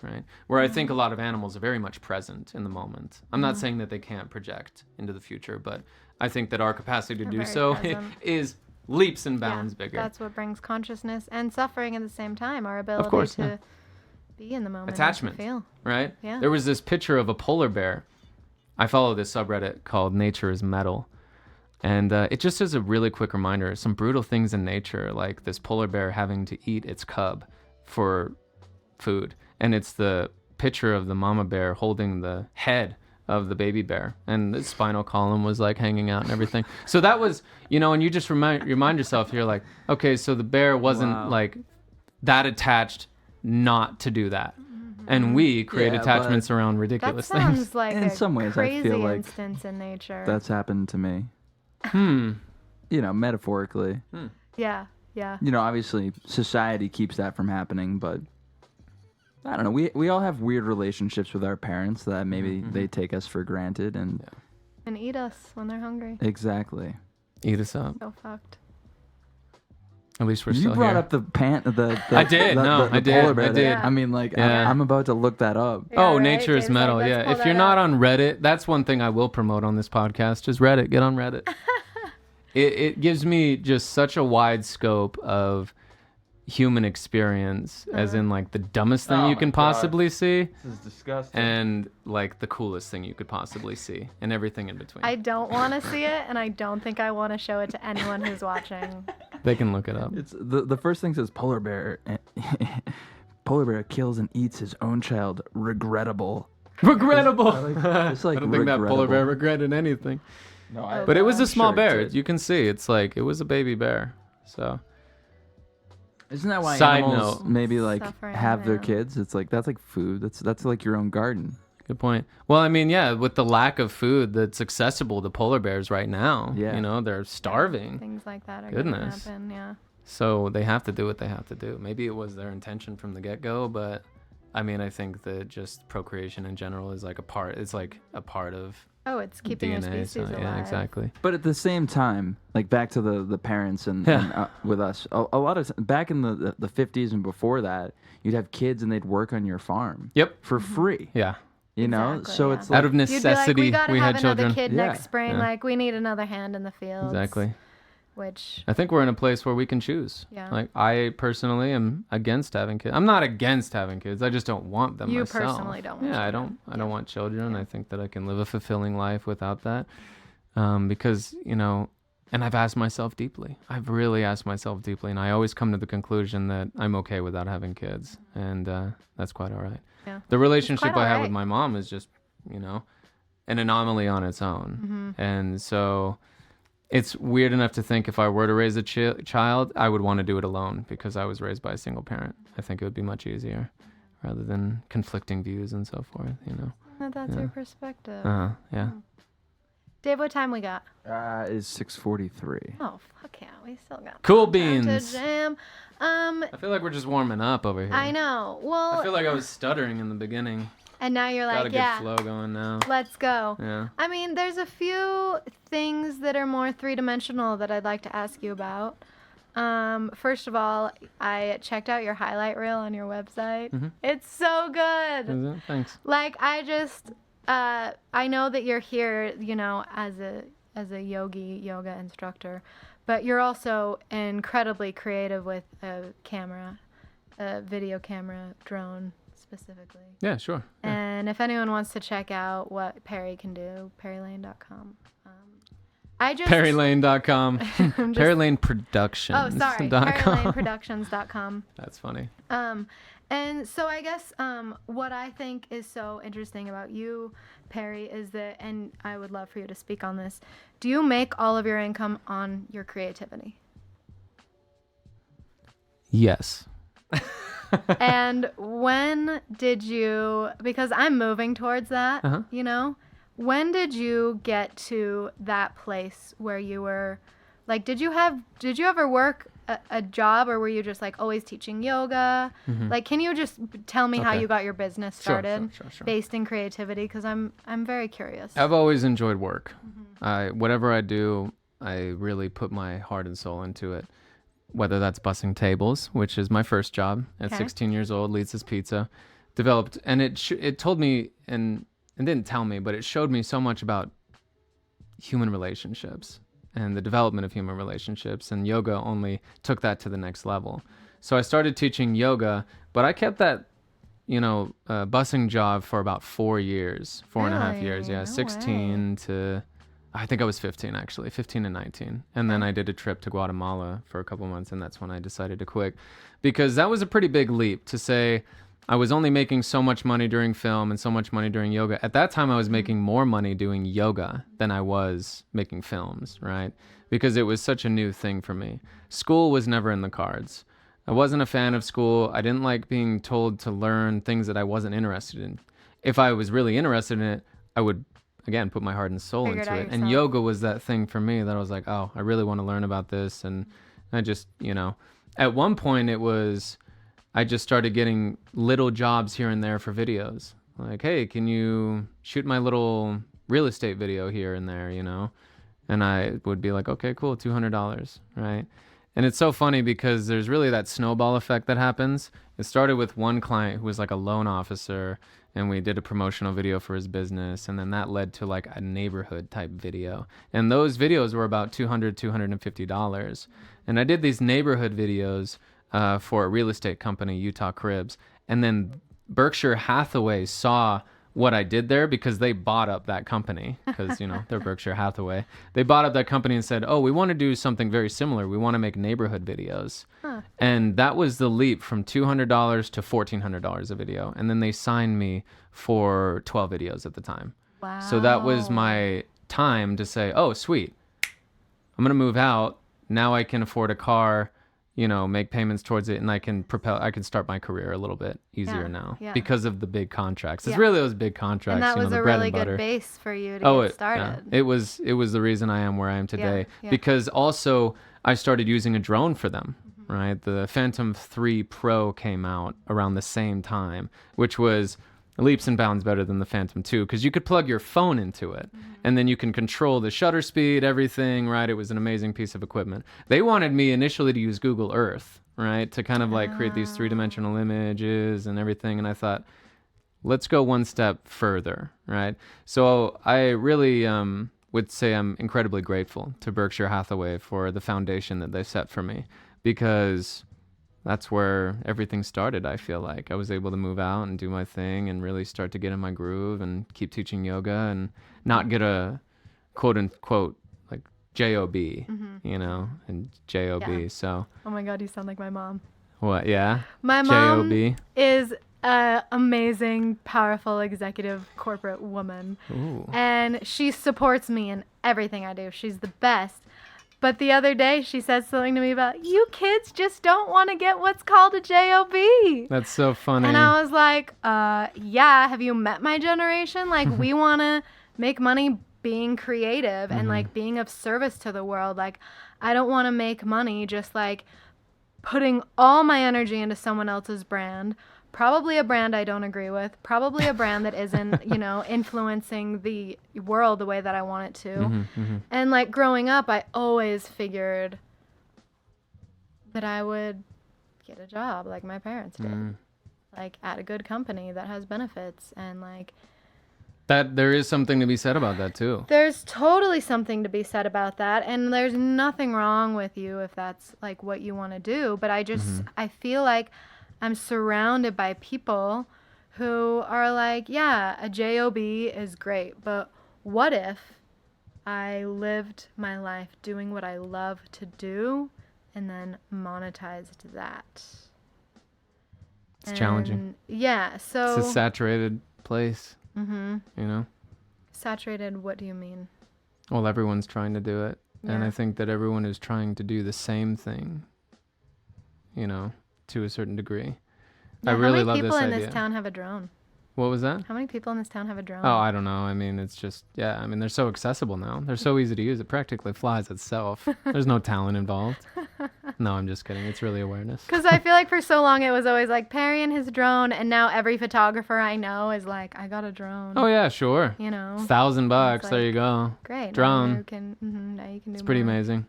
right? Where I think a lot of animals are very much present in the moment. I'm not saying that they can't project into the future, but I think that our capacity to They're do very so present. is leaps and bounds bigger. That's what brings consciousness and suffering at the same time. Our ability course, to yeah. be in the moment. and to Attachment. feel. Right? Yeah. There was this picture of a polar bear. I follow this subreddit called Nature is Metal. And it just is a really quick reminder, some brutal things in nature, like this polar bear having to eat its cub for food. And it's the picture of the mama bear holding the head of the baby bear, and the spinal column was like hanging out and everything. So that was, you know, and you just remind yourself, you're like, okay, so the bear wasn't Wow. like that attached not to do that. And we create Yeah, attachments around That ridiculous sounds things. like In a some ways, I crazy feel like instance in nature. That's happened to me. Hmm. You know, metaphorically. Yeah, yeah. You know, obviously society keeps that from happening, but I don't know. We all have weird relationships with our parents that maybe they take us for granted, and And eat us when they're hungry. exactly. Eat us up. So fucked. At least we're You still brought here. up the I did, no, I did, polar bear I thing. did. I mean, like, Yeah. I'm about to look that up. Yeah, Oh, right? Nature is James, like, Metal. let's Yeah. pull If that you're not up. on Reddit, that's one thing I will promote on this podcast is Reddit. Get on Reddit. It gives me just such a wide scope of human experience, as in like the dumbest thing Oh you my can God. possibly see, This is disgusting. and like the coolest thing you could possibly see, and everything in between. I don't want to see it, and I don't think I want to show it to anyone who's watching. They can look it up. It's the first thing says polar bear. Polar bear kills and eats his own child. Regrettable. Regrettable. It's like I don't think that polar bear regrettable. regretted anything. No, Oh, But it was a God. small Sure it bear. did. You can see it's like it was a baby bear. So Isn't that why Side animals note. maybe like Suffering, have their yeah. kids? It's like that's like food. That's like your own garden. good point. Well, I mean, yeah, with the lack of food that's accessible to polar bears right now, Yeah. you know, they're starving. Things like that are Goodness. gonna happen. Yeah. So they have to do what they have to do. Maybe it was their intention from the get-go, but I mean, I think that just procreation in general is like a part. It's like a part of Oh, it's keeping your DNA. species alive. Yeah, exactly. But at the same time, like back to the parents and with us, a lot of back in the 50s and before that, you'd have kids and they'd work on your farm. Yep. For free. Yeah. You know, Exactly, so yeah. it's like, Out of You'd be like, necessity, we gotta have had another children. kid Yeah. next spring. Yeah. Like, we need another hand in the fields. Exactly. Which, I think we're in a place where we can choose. Yeah. Like, I personally am against having kids. I'm not against having kids. I just don't want them You myself. personally don't want Yeah, I children. don't want children. I think that I can live a fulfilling life without that. Because, you know, and I've asked myself deeply. I've really asked myself deeply, and I always come to the conclusion that I'm okay without having kids, and that's quite all right. Yeah. The relationship quite I have all with right. my mom is just, you know, an anomaly on its own. And so it's weird enough to think if I were to raise a child, I would want to do it alone because I was raised by a single parent. I think it would be much easier rather than conflicting views and so forth, you know. That's your perspective. Yeah. Dave, what time we got? is 6:43. Oh, fuck yeah. We still got Cool time beans. to jam. I feel like we're just warming up over here. I know. Well, I feel like I was stuttering in the beginning. and now you're Got a like, good yeah, flow going now. let's go. Yeah. I mean, there's a few things that are more three-dimensional that I'd like to ask you about. First of all, I checked out your highlight reel on your website. It's so good. Is it? Thanks. Like, I know that you're here, you know, as a yoga instructor, but you're also incredibly creative with a video camera, drone specifically. Yeah, sure. Yeah. And if anyone wants to check out what Perry can do, perrylayne.com. I just PerryLayne.com. I'm just- PerryLayne Productions. Oh, sorry. PerryLayneProductions.com. That's funny. And so I guess what I think is so interesting about you, Perry, is that, and I would love for you to speak on this, do you make all of your income on your creativity? Yes. And when did you, because I'm moving towards that, you know, when did you get to that place where you were, like, did you ever work a job, or were you just like always teaching yoga? Like, can you just tell me how Okay. you got your business started Sure. based in creativity? Because I'm very curious. I've always enjoyed work. Whatever I do, I really put my heart and soul into it. Whether that's bussing tables, which is my first job at Okay. 16 years old, Lisa's Pizza, developed, and it told me and didn't tell me, but it showed me so much about human relationships and the development of human relationships, and yoga only took that to the next level. So I started teaching yoga, but I kept that, bussing job for about 4 years, 4.5 Really? years. Yeah, No 16 to, I think I was 15 actually, 15 and 19. And then I did a trip to Guatemala for a couple months, and that's when I decided to quit, because that was a pretty big leap to say I was only making so much money during film and so much money during yoga. At that time, I was making more money doing yoga than I was making films, right? Because it was such a new thing for me. School was never in the cards. I wasn't a fan of school. I didn't like being told to learn things that I wasn't interested in. If I was really interested in it, I would, again, put my heart and soul Figure it into out it. And yourself. yoga was that thing for me that I was like, oh, I really want to learn about this. And I just, at one point it was, I just started getting little jobs here and there for videos. Like, hey, can you shoot my little real estate video here and there, And I would be like, okay, cool, $200, right? And it's so funny because there's really that snowball effect that happens. It started with one client who was like a loan officer, and we did a promotional video for his business, and then that led to like a neighborhood type video. And those videos were about $250. And I did these neighborhood videos for a real estate company, Utah Cribs. And then Berkshire Hathaway saw what I did there because they bought up that company because, they're Berkshire Hathaway. They bought up that company and said, oh, we want to do something very similar. We want to make neighborhood videos. And that was the leap from $200 to $1,400 a video. And then they signed me for 12 videos at the time. Wow. So that was my time to say, oh, sweet. I'm going to move out. Now I can afford a car, make payments towards it, and I can start my career a little bit easier now because of the big contracts. It's really those big contracts, And that was the a bread really and butter. good base for you to get started. It was the reason I am where I am today, yeah. because also I started using a drone for them, right? The Phantom 3 Pro came out around the same time, which was leaps and bounds better than the Phantom 2 because you could plug your phone into it and then you can control the shutter speed, everything, right? It was an amazing piece of equipment. They wanted me initially to use Google Earth, right? To kind of like create these three-dimensional images and everything. And I thought, let's go one step further, right? So I really would say I'm incredibly grateful to Berkshire Hathaway for the foundation that they set for me because that's where everything started. I feel like I was able to move out and do my thing and really start to get in my groove and keep teaching yoga and not get a quote unquote like job, and job. Yeah. So Oh my God, you sound like my mom. what? Yeah, My mom job. is an amazing, powerful, executive corporate woman. Ooh. And she supports me in everything I do. She's the best. But the other day, she said something to me about, you kids just don't want to get what's called a job. That's so funny. And I was like, yeah, have you met my generation? Like, we want to make money being creative and, like, being of service to the world. Like, I don't want to make money just, like, putting all my energy into someone else's brand. Probably a brand I don't agree with. Probably a brand that isn't, influencing the world the way that I want it to. And like growing up, I always figured that I would get a job like my parents did. Like at a good company that has benefits and like that there is something to be said about that too. There's totally something to be said about that, and there's nothing wrong with you if that's like what you want to do, but I feel like I'm surrounded by people who are like, yeah, a job is great, but what if I lived my life doing what I love to do and then monetized that? It's challenging. Yeah, so... It's a saturated place, Saturated, what do you mean? Well, everyone's trying to do it, and Yeah. I think that everyone is trying to do the same thing, to a certain degree. Yeah, I really love how many this people in idea. this town have a drone? What was that? How many people in this town have a drone? Oh, I don't know. I mean, it's just, they're so accessible now. They're so easy to use. It practically flies itself. There's no talent involved. No, I'm just kidding. It's really awareness. Because I feel like for so long it was always like Perry and his drone, and now every photographer I know is like, I got a drone. Oh, yeah, sure. $1,000. It's there like, you go. Great. Drone. Now you can do It's pretty more. amazing.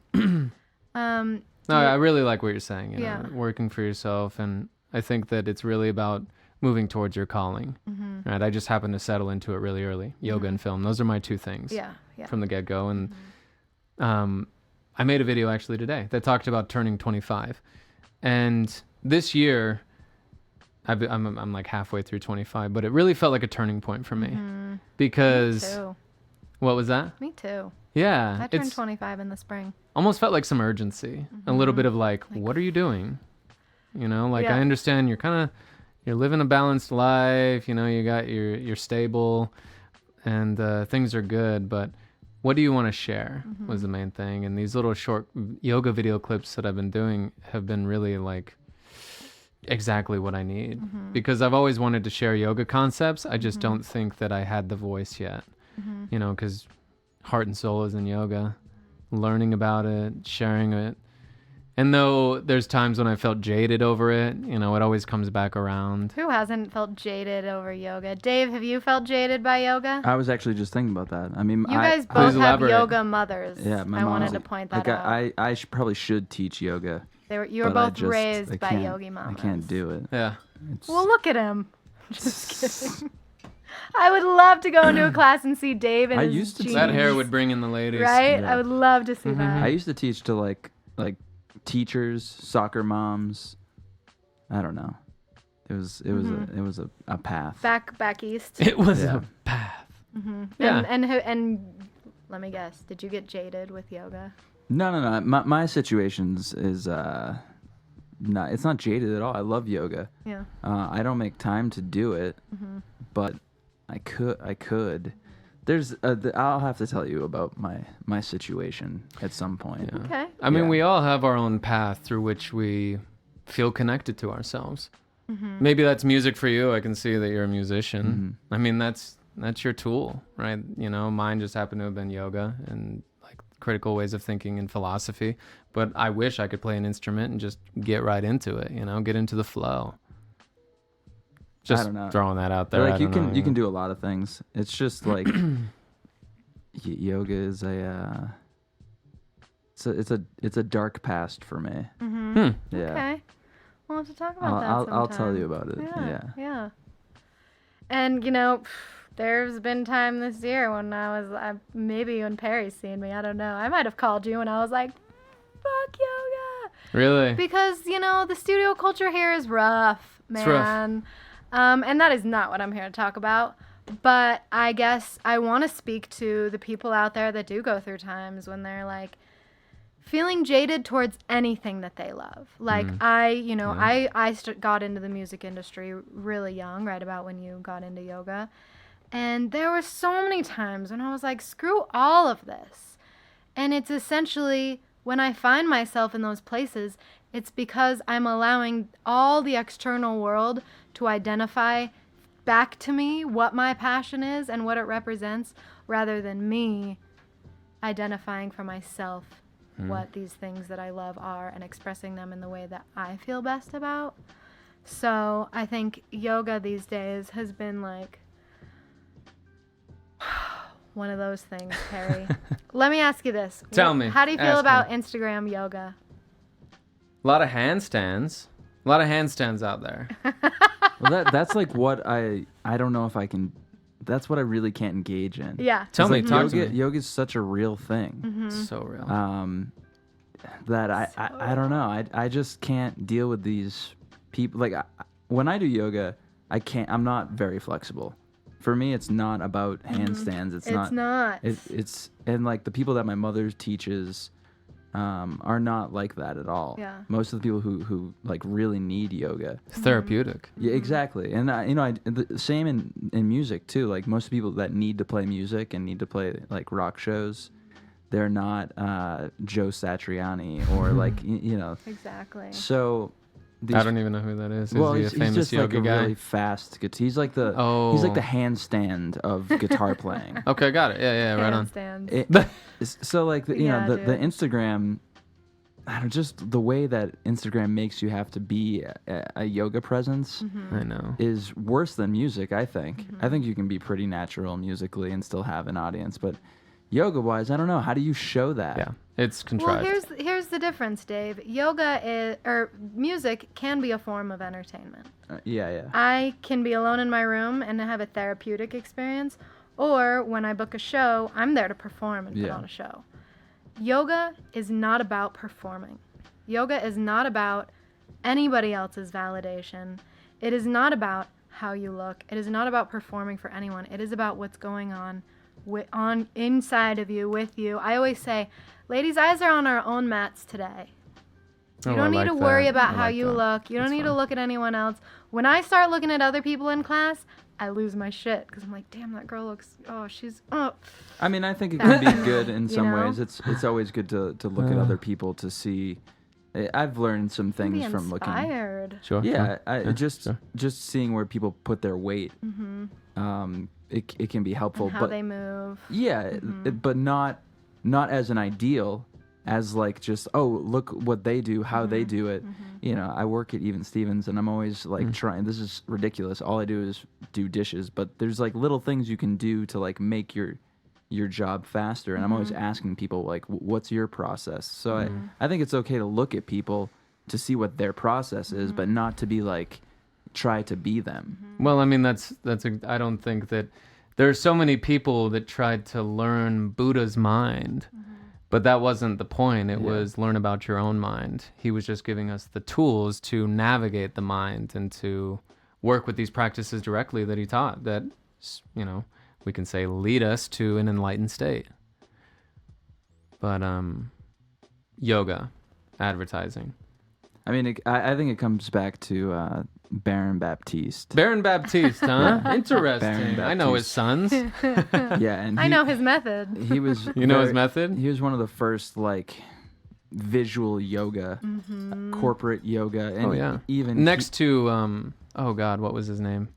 Um, No, I really like what you're saying, Yeah. working for yourself. And I think that it's really about moving towards your calling, right? I just happened to settle into it really early. Yoga and film. Those are my two things yeah. from the get-go. And I made a video actually today that talked about turning 25. And this year, I'm like halfway through 25, but it really felt like a turning point for me. Because... Me too. What was that? Me too. Yeah. I turned It's 25 in the spring. almost felt like some urgency. A little bit of like, what are you doing? I Yeah. understand you're living a balanced life, you're stable and things are good, but what do you want to share was the main thing. And these little short yoga video clips that I've been doing have been really like exactly what I need because I've always wanted to share yoga concepts. I just don't think that I had the voice yet, because heart and soul is in yoga, learning about it, sharing it. And though there's times when I felt jaded over it, it always comes back around. Who hasn't felt jaded over yoga? Dave, have you felt jaded by yoga? I was actually just thinking about that. I mean, You guys both Please have elaborate. yoga mothers. yeah, my I mom's wanted to point that out. I probably should teach yoga. You were but both raised by yogi mamas. I can't do it. Yeah. Well, look at him. Just kidding. I would love to go into a class and see Dave and I his used to- jeans. That hair would bring in the ladies. Right? Yeah. I would love to see that. I used to teach to like teachers, soccer moms. I don't know. It was a path. Back east. It was Yeah. a path. Yeah. And let me guess, did you get jaded with yoga? No. My situations is not. It's not jaded at all. I love yoga. Yeah. I don't make time to do it, but I could. There's. I'll have to tell you about my situation at some point. Yeah. Okay. I mean, Yeah. we all have our own path through which we feel connected to ourselves. Maybe that's music for you. I can see that you're a musician. I mean, that's your tool, right? Mine just happened to have been yoga and like critical ways of thinking and philosophy. But I wish I could play an instrument and just get right into it, get into the flow. Just don't know. throwing that out But there. like you can do a lot of things. It's just like yoga is it's a dark past for me. Mm-hmm. Yeah. Okay. We'll have to talk about that I'll tell sometime. you about it. Yeah. And there's been time this year when maybe when Perry's seen me, I don't know. I might have called you and I was like, fuck yoga. Really? Because, the studio culture here is rough, man. It's rough. And that is not what I'm here to talk about. But I guess I want to speak to the people out there that do go through times when they're like feeling jaded towards anything that they love. Like I got into the music industry really young, right about when you got into yoga. And there were so many times when I was like, screw all of this. And it's essentially when I find myself in those places, it's because I'm allowing all the external world to identify back to me what my passion is and what it represents, rather than me identifying for myself what these things that I love are and expressing them in the way that I feel best about. So I think yoga these days has been like one of those things, Perry. Let me ask you this. Tell me. How do you feel Ask about me. Instagram yoga? A lot of handstands. A lot of handstands out there. Well, that's like what I don't know if I can. That's what I really can't engage in. Yeah. Tell me. Like Talk to me. yoga is such a real thing. Mm-hmm. So real. That I don't know. I just can't deal with these people. Like when I do yoga, I'm not very flexible. For me, it's not about handstands. It's not. It's and like the people that my mother teaches are not like that at all. Yeah. Most of the people who like really need yoga. It's therapeutic. Yeah, exactly. And the same in music too. Like most people that need to play music and need to play like rock shows, they're not Joe Satriani or like Exactly. So I don't even know who that is. Well, Is he he's a famous just yoga like a guy? really fast guitar. He's like the handstand of guitar playing. Okay, got it. Yeah, right on. Handstands. So like the dude. Instagram, I don't know, just the way that Instagram makes you have to be a yoga presence I know. is worse than music. I think. I think you can be pretty natural musically and still have an audience, but yoga wise, I don't know. How do you show that? Yeah, it's contrived. Well, here's the difference, Dave. Music can be a form of entertainment. Yeah. I can be alone in my room and have a therapeutic experience, or when I book a show, I'm there to perform and put on a show. Yoga is not about performing. Yoga is not about anybody else's validation. It is not about how you look. It is not about performing for anyone. It is about what's going on inside of you, with you. I always say, ladies' eyes are on our own mats today. You don't need to worry about how you look. You don't need to look at anyone else. When I start looking at other people in class, I lose my shit because I'm like, damn, that girl looks. I mean, I think it can be good in some know? ways. It's always good to look at other people to see. I've learned some things from looking. Inspired. Sure. Yeah, sure. just seeing where people put their weight. It can be helpful. And how but they move. yeah, but not as an ideal, as like just look what they do, how they do it. I work at Even Stevens and I'm always like trying. This is ridiculous. All I do is do dishes, but there's like little things you can do to like make your job faster. And I'm always asking people like, what's your process? So I think it's okay to look at people to see what their process is, but not to be like try to be them. Well, I mean, I don't think that there are so many people that tried to learn Buddha's mind, but that wasn't the point. It was learn about your own mind. He was just giving us the tools to navigate the mind and to work with these practices directly that he taught that, we can say lead us to an enlightened state. But yoga, advertising. I mean, I think it comes back to Baron Baptiste. Baron Baptiste, huh? Interesting. Baron I know his sons. Yeah, and I know his method. He was. You know his method? He was one of the first like visual yoga, corporate yoga, and even next to oh God, what was his name?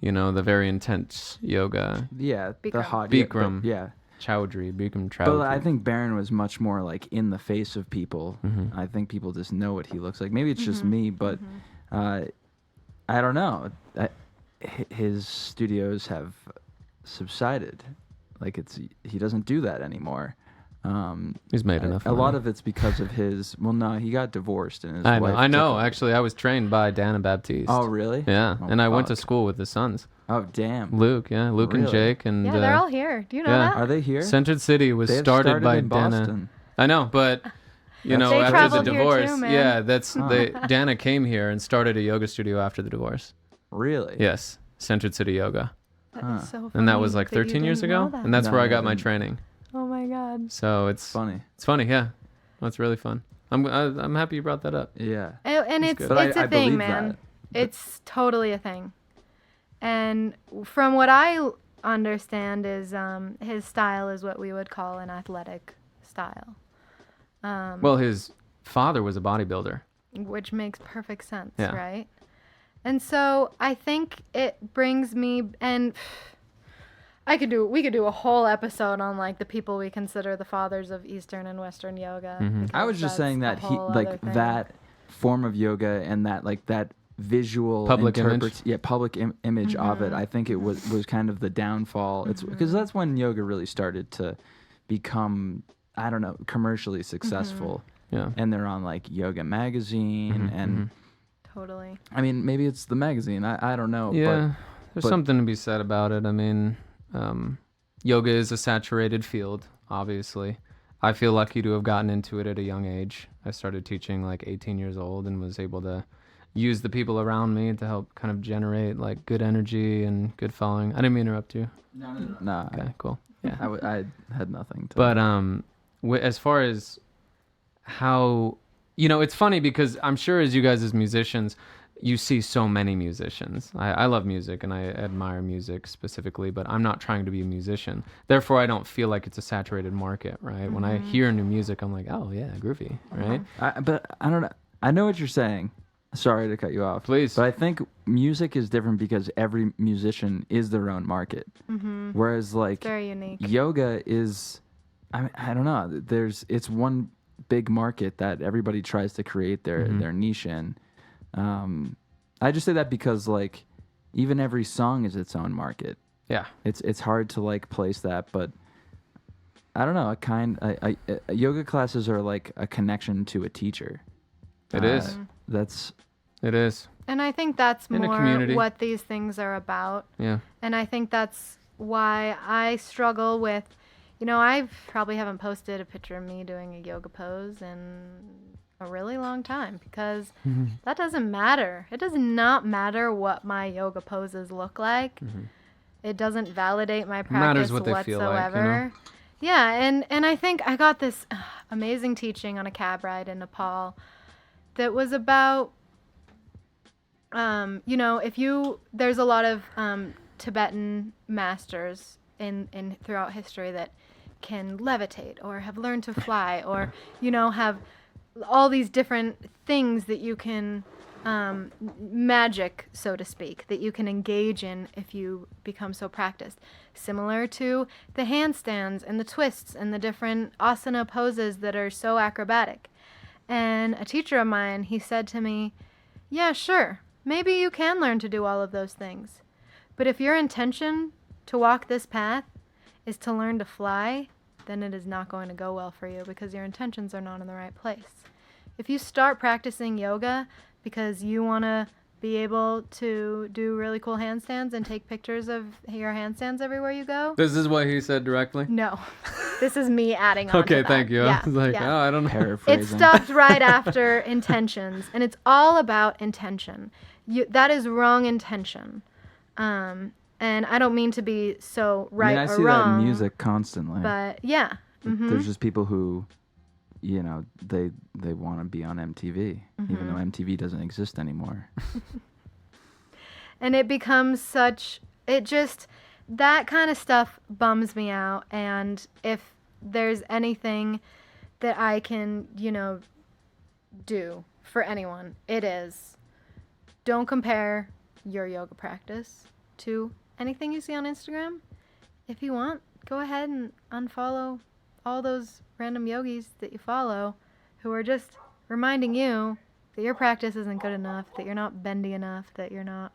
The very intense yoga. Yeah, Bikram. the hot Bikram. Yeah. Bikram Chowdhury. But I think Baron was much more like in the face of people. I think people just know what he looks like. Maybe it's just me, but I don't know. His studios have subsided. Like he doesn't do that anymore. He's made enough A money. lot of it's because of his. Well, no, he got divorced and his I know. wife. I know. took over. Actually, I was trained by Dan Baptiste. Oh, really? Yeah, Oh, and I went to fuck. school with his sons, Oh, damn. Luke. Yeah, Luke and Really? Jake, and Yeah, they're all here. Do you know yeah. that? Are they here? Centered City was They have started by in Dana. Boston. I know, but you know, They after the traveled here too, divorce, man. yeah, that's Huh. Dana came here and started a yoga studio after the divorce. Really? Yes, Centered City Yoga, That Huh. is so funny. and that was like that you 13 years didn't know ago, that. and that's No, where I I got my didn't. training. Oh my god. So it's Funny. yeah. That's really fun. I'm happy you brought that up. Yeah. And That's it's good. But it's I a thing, believe man. that. It's totally a thing. And from what I understand is his style is what we would call an athletic style. Well, his father was a bodybuilder. Which makes perfect sense, Yeah. right? And so I think it brings me, and we could do a whole episode on like the people we consider the fathers of Eastern and Western yoga. Mhm. I was because just saying that's that a he whole other like thing. that form of yoga and that visual Public image? public image of it. Mhm. I think it was kind of the downfall. It's because that's when yoga really started to become, I don't know, commercially successful. Yeah. And they're on like Yoga Magazine, Mhm, and mhm. Totally. I mean maybe it's the magazine. I don't know. Yeah, there's but- something to be said about it. I mean, yoga is a saturated field, obviously. I feel lucky to have gotten into it at a young age. I started teaching like 18 years old and was able to use the people around me to help kind of generate like good energy and good following. I didn't mean to interrupt you. No, Okay, cool. Yeah. I had nothing to. But as far as how, it's funny because I'm sure as you guys as musicians, you see so many musicians. I love music and I admire music specifically, but I'm not trying to be a musician. Therefore, I don't feel like it's a saturated market, right? When I hear new music, I'm like, oh yeah, groovy, right? But I don't know. I know what you're saying. Sorry to cut you off. Please. But I think music is different because every musician is their own market. Mm-hmm. Whereas like Very unique. yoga is, I don't know. It's one big market that everybody tries to create their niche in. I just say that because like even every song is its own market. Yeah. It's hard to like place that, but I don't know. Yoga classes are like a connection to a teacher. It is. It is. And I think that's In a more community. what these things are about. Yeah. And I think that's why I struggle with, I probably haven't posted a picture of me doing a yoga pose in a really long time because that doesn't matter. It does not matter what my yoga poses look like. It doesn't validate my Matters practice what they whatsoever. feel like, Yeah, and I think I got this amazing teaching on a cab ride in Nepal that was about there's a lot of Tibetan masters in throughout history that can levitate or have learned to fly or have all these different things that you can magic, so to speak, that you can engage in if you become so practiced, similar to the handstands and the twists and the different asana poses that are so acrobatic. And a teacher of mine, he said to me, yeah, sure, maybe you can learn to do all of those things. But if your intention to walk this path is to learn to fly, then it is not going to go well for you because your intentions are not in the right place. If you start practicing yoga because you want to be able to do really cool handstands and take pictures of your handstands everywhere you go, This is what he said directly? no. This is me adding on to Okay, that. thank you. Yeah, I was like, yeah. oh, I don't know. It Paraphrasing. stopped right after intentions, and it's all about intention. That is wrong intention. And I don't mean to be so right I or see wrong. that in music constantly. But yeah. Mm-hmm. There's just people who, they want to be on MTV, even though MTV doesn't exist anymore. And it becomes that kind of stuff bums me out. And if there's anything that I can, do for anyone, it is don't compare your yoga practice to anything you see on Instagram. If you want, go ahead and unfollow all those random yogis that you follow who are just reminding you that your practice isn't good enough, that you're not bendy enough, that you're not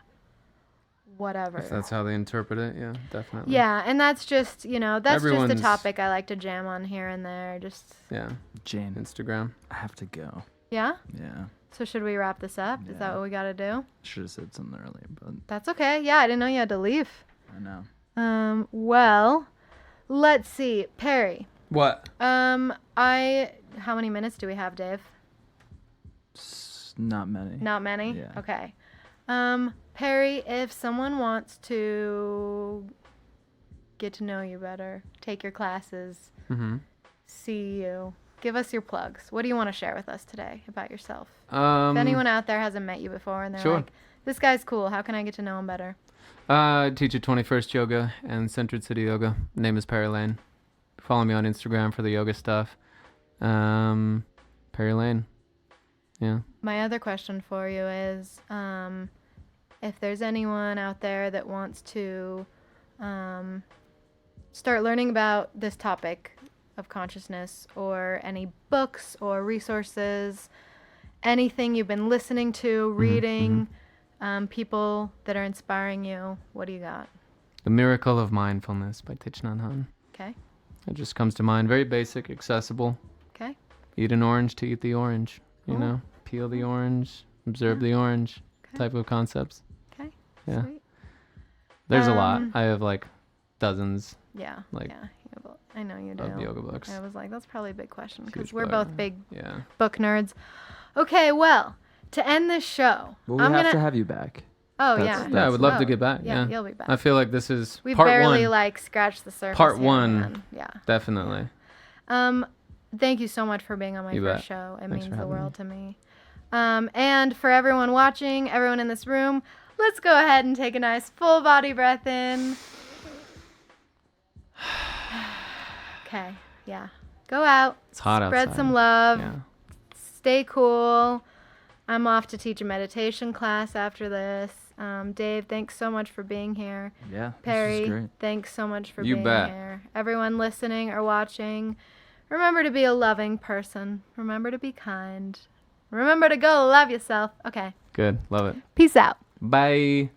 whatever. If that's how they interpret it, yeah, definitely. Yeah, and that's just, that's just a Everyone's- topic I like to jam on here and there. Just, Yeah. Jane, Instagram. I have to go. yeah? Yeah. So should we wrap this up? Is that Yeah. what we got to do? Should have said something earlier, but That's okay. Yeah, I didn't know you had to leave. I know. Well, let's see. Perry. What? How many minutes do we have, Dave? Not many. Not many? Yeah. Okay. Perry, if someone wants to get to know you better, take your classes, Mm-hmm. see you, give us your plugs. What do you want to share with us today about yourself? If If anyone out there hasn't met you before and they're Sure. like, this guy's cool, how can I get to know him better? I teach at 21st Yoga and Centered City Yoga. Name is Perry Layne. Follow me on Instagram for the yoga stuff. Perry Layne. Yeah. My other question for you is, if there's anyone out there that wants to start learning about this topic of consciousness, or any books or resources, anything you've been listening to, reading, people that are inspiring you, what do you got? The Miracle of Mindfulness by Thich Nhat Hanh. Okay. It just comes to mind. Very basic, accessible. Okay. Eat an orange to eat the orange. You Cool. know, peel the orange, observe the orange Okay. type of concepts. Okay. Yeah. Sweet. There's a lot. Um, I have like dozens Yeah. Like, yeah. I know you do. of yoga books. I was like, that's probably a big question because Huge we're book. both big Yeah. book nerds. Okay, well, to end this show, Well, we I'm have gonna. to have you back. Oh That's- yeah. Yeah, I would love Oh, to get back. Yeah, Yeah. you'll be back. I feel like this is We part barely one. like scratched the surface. Part here, one. man. Yeah. Definitely. Thank you so much for being on my You first bet. show. It Thanks means for the having world to me. And for everyone watching, everyone in this room, let's go ahead and take a nice full body breath in. Okay. Yeah. Go out. It's hot Spread outside. some love. Yeah. Stay cool. I'm off to teach a meditation class after this. Dave, thanks so much for being here. Yeah. This is Perry, great. thanks so much for You being bet. here. Everyone listening or watching, remember to be a loving person. Remember to be kind. Remember to go love yourself. Okay. Good. Love it. Peace out. Bye.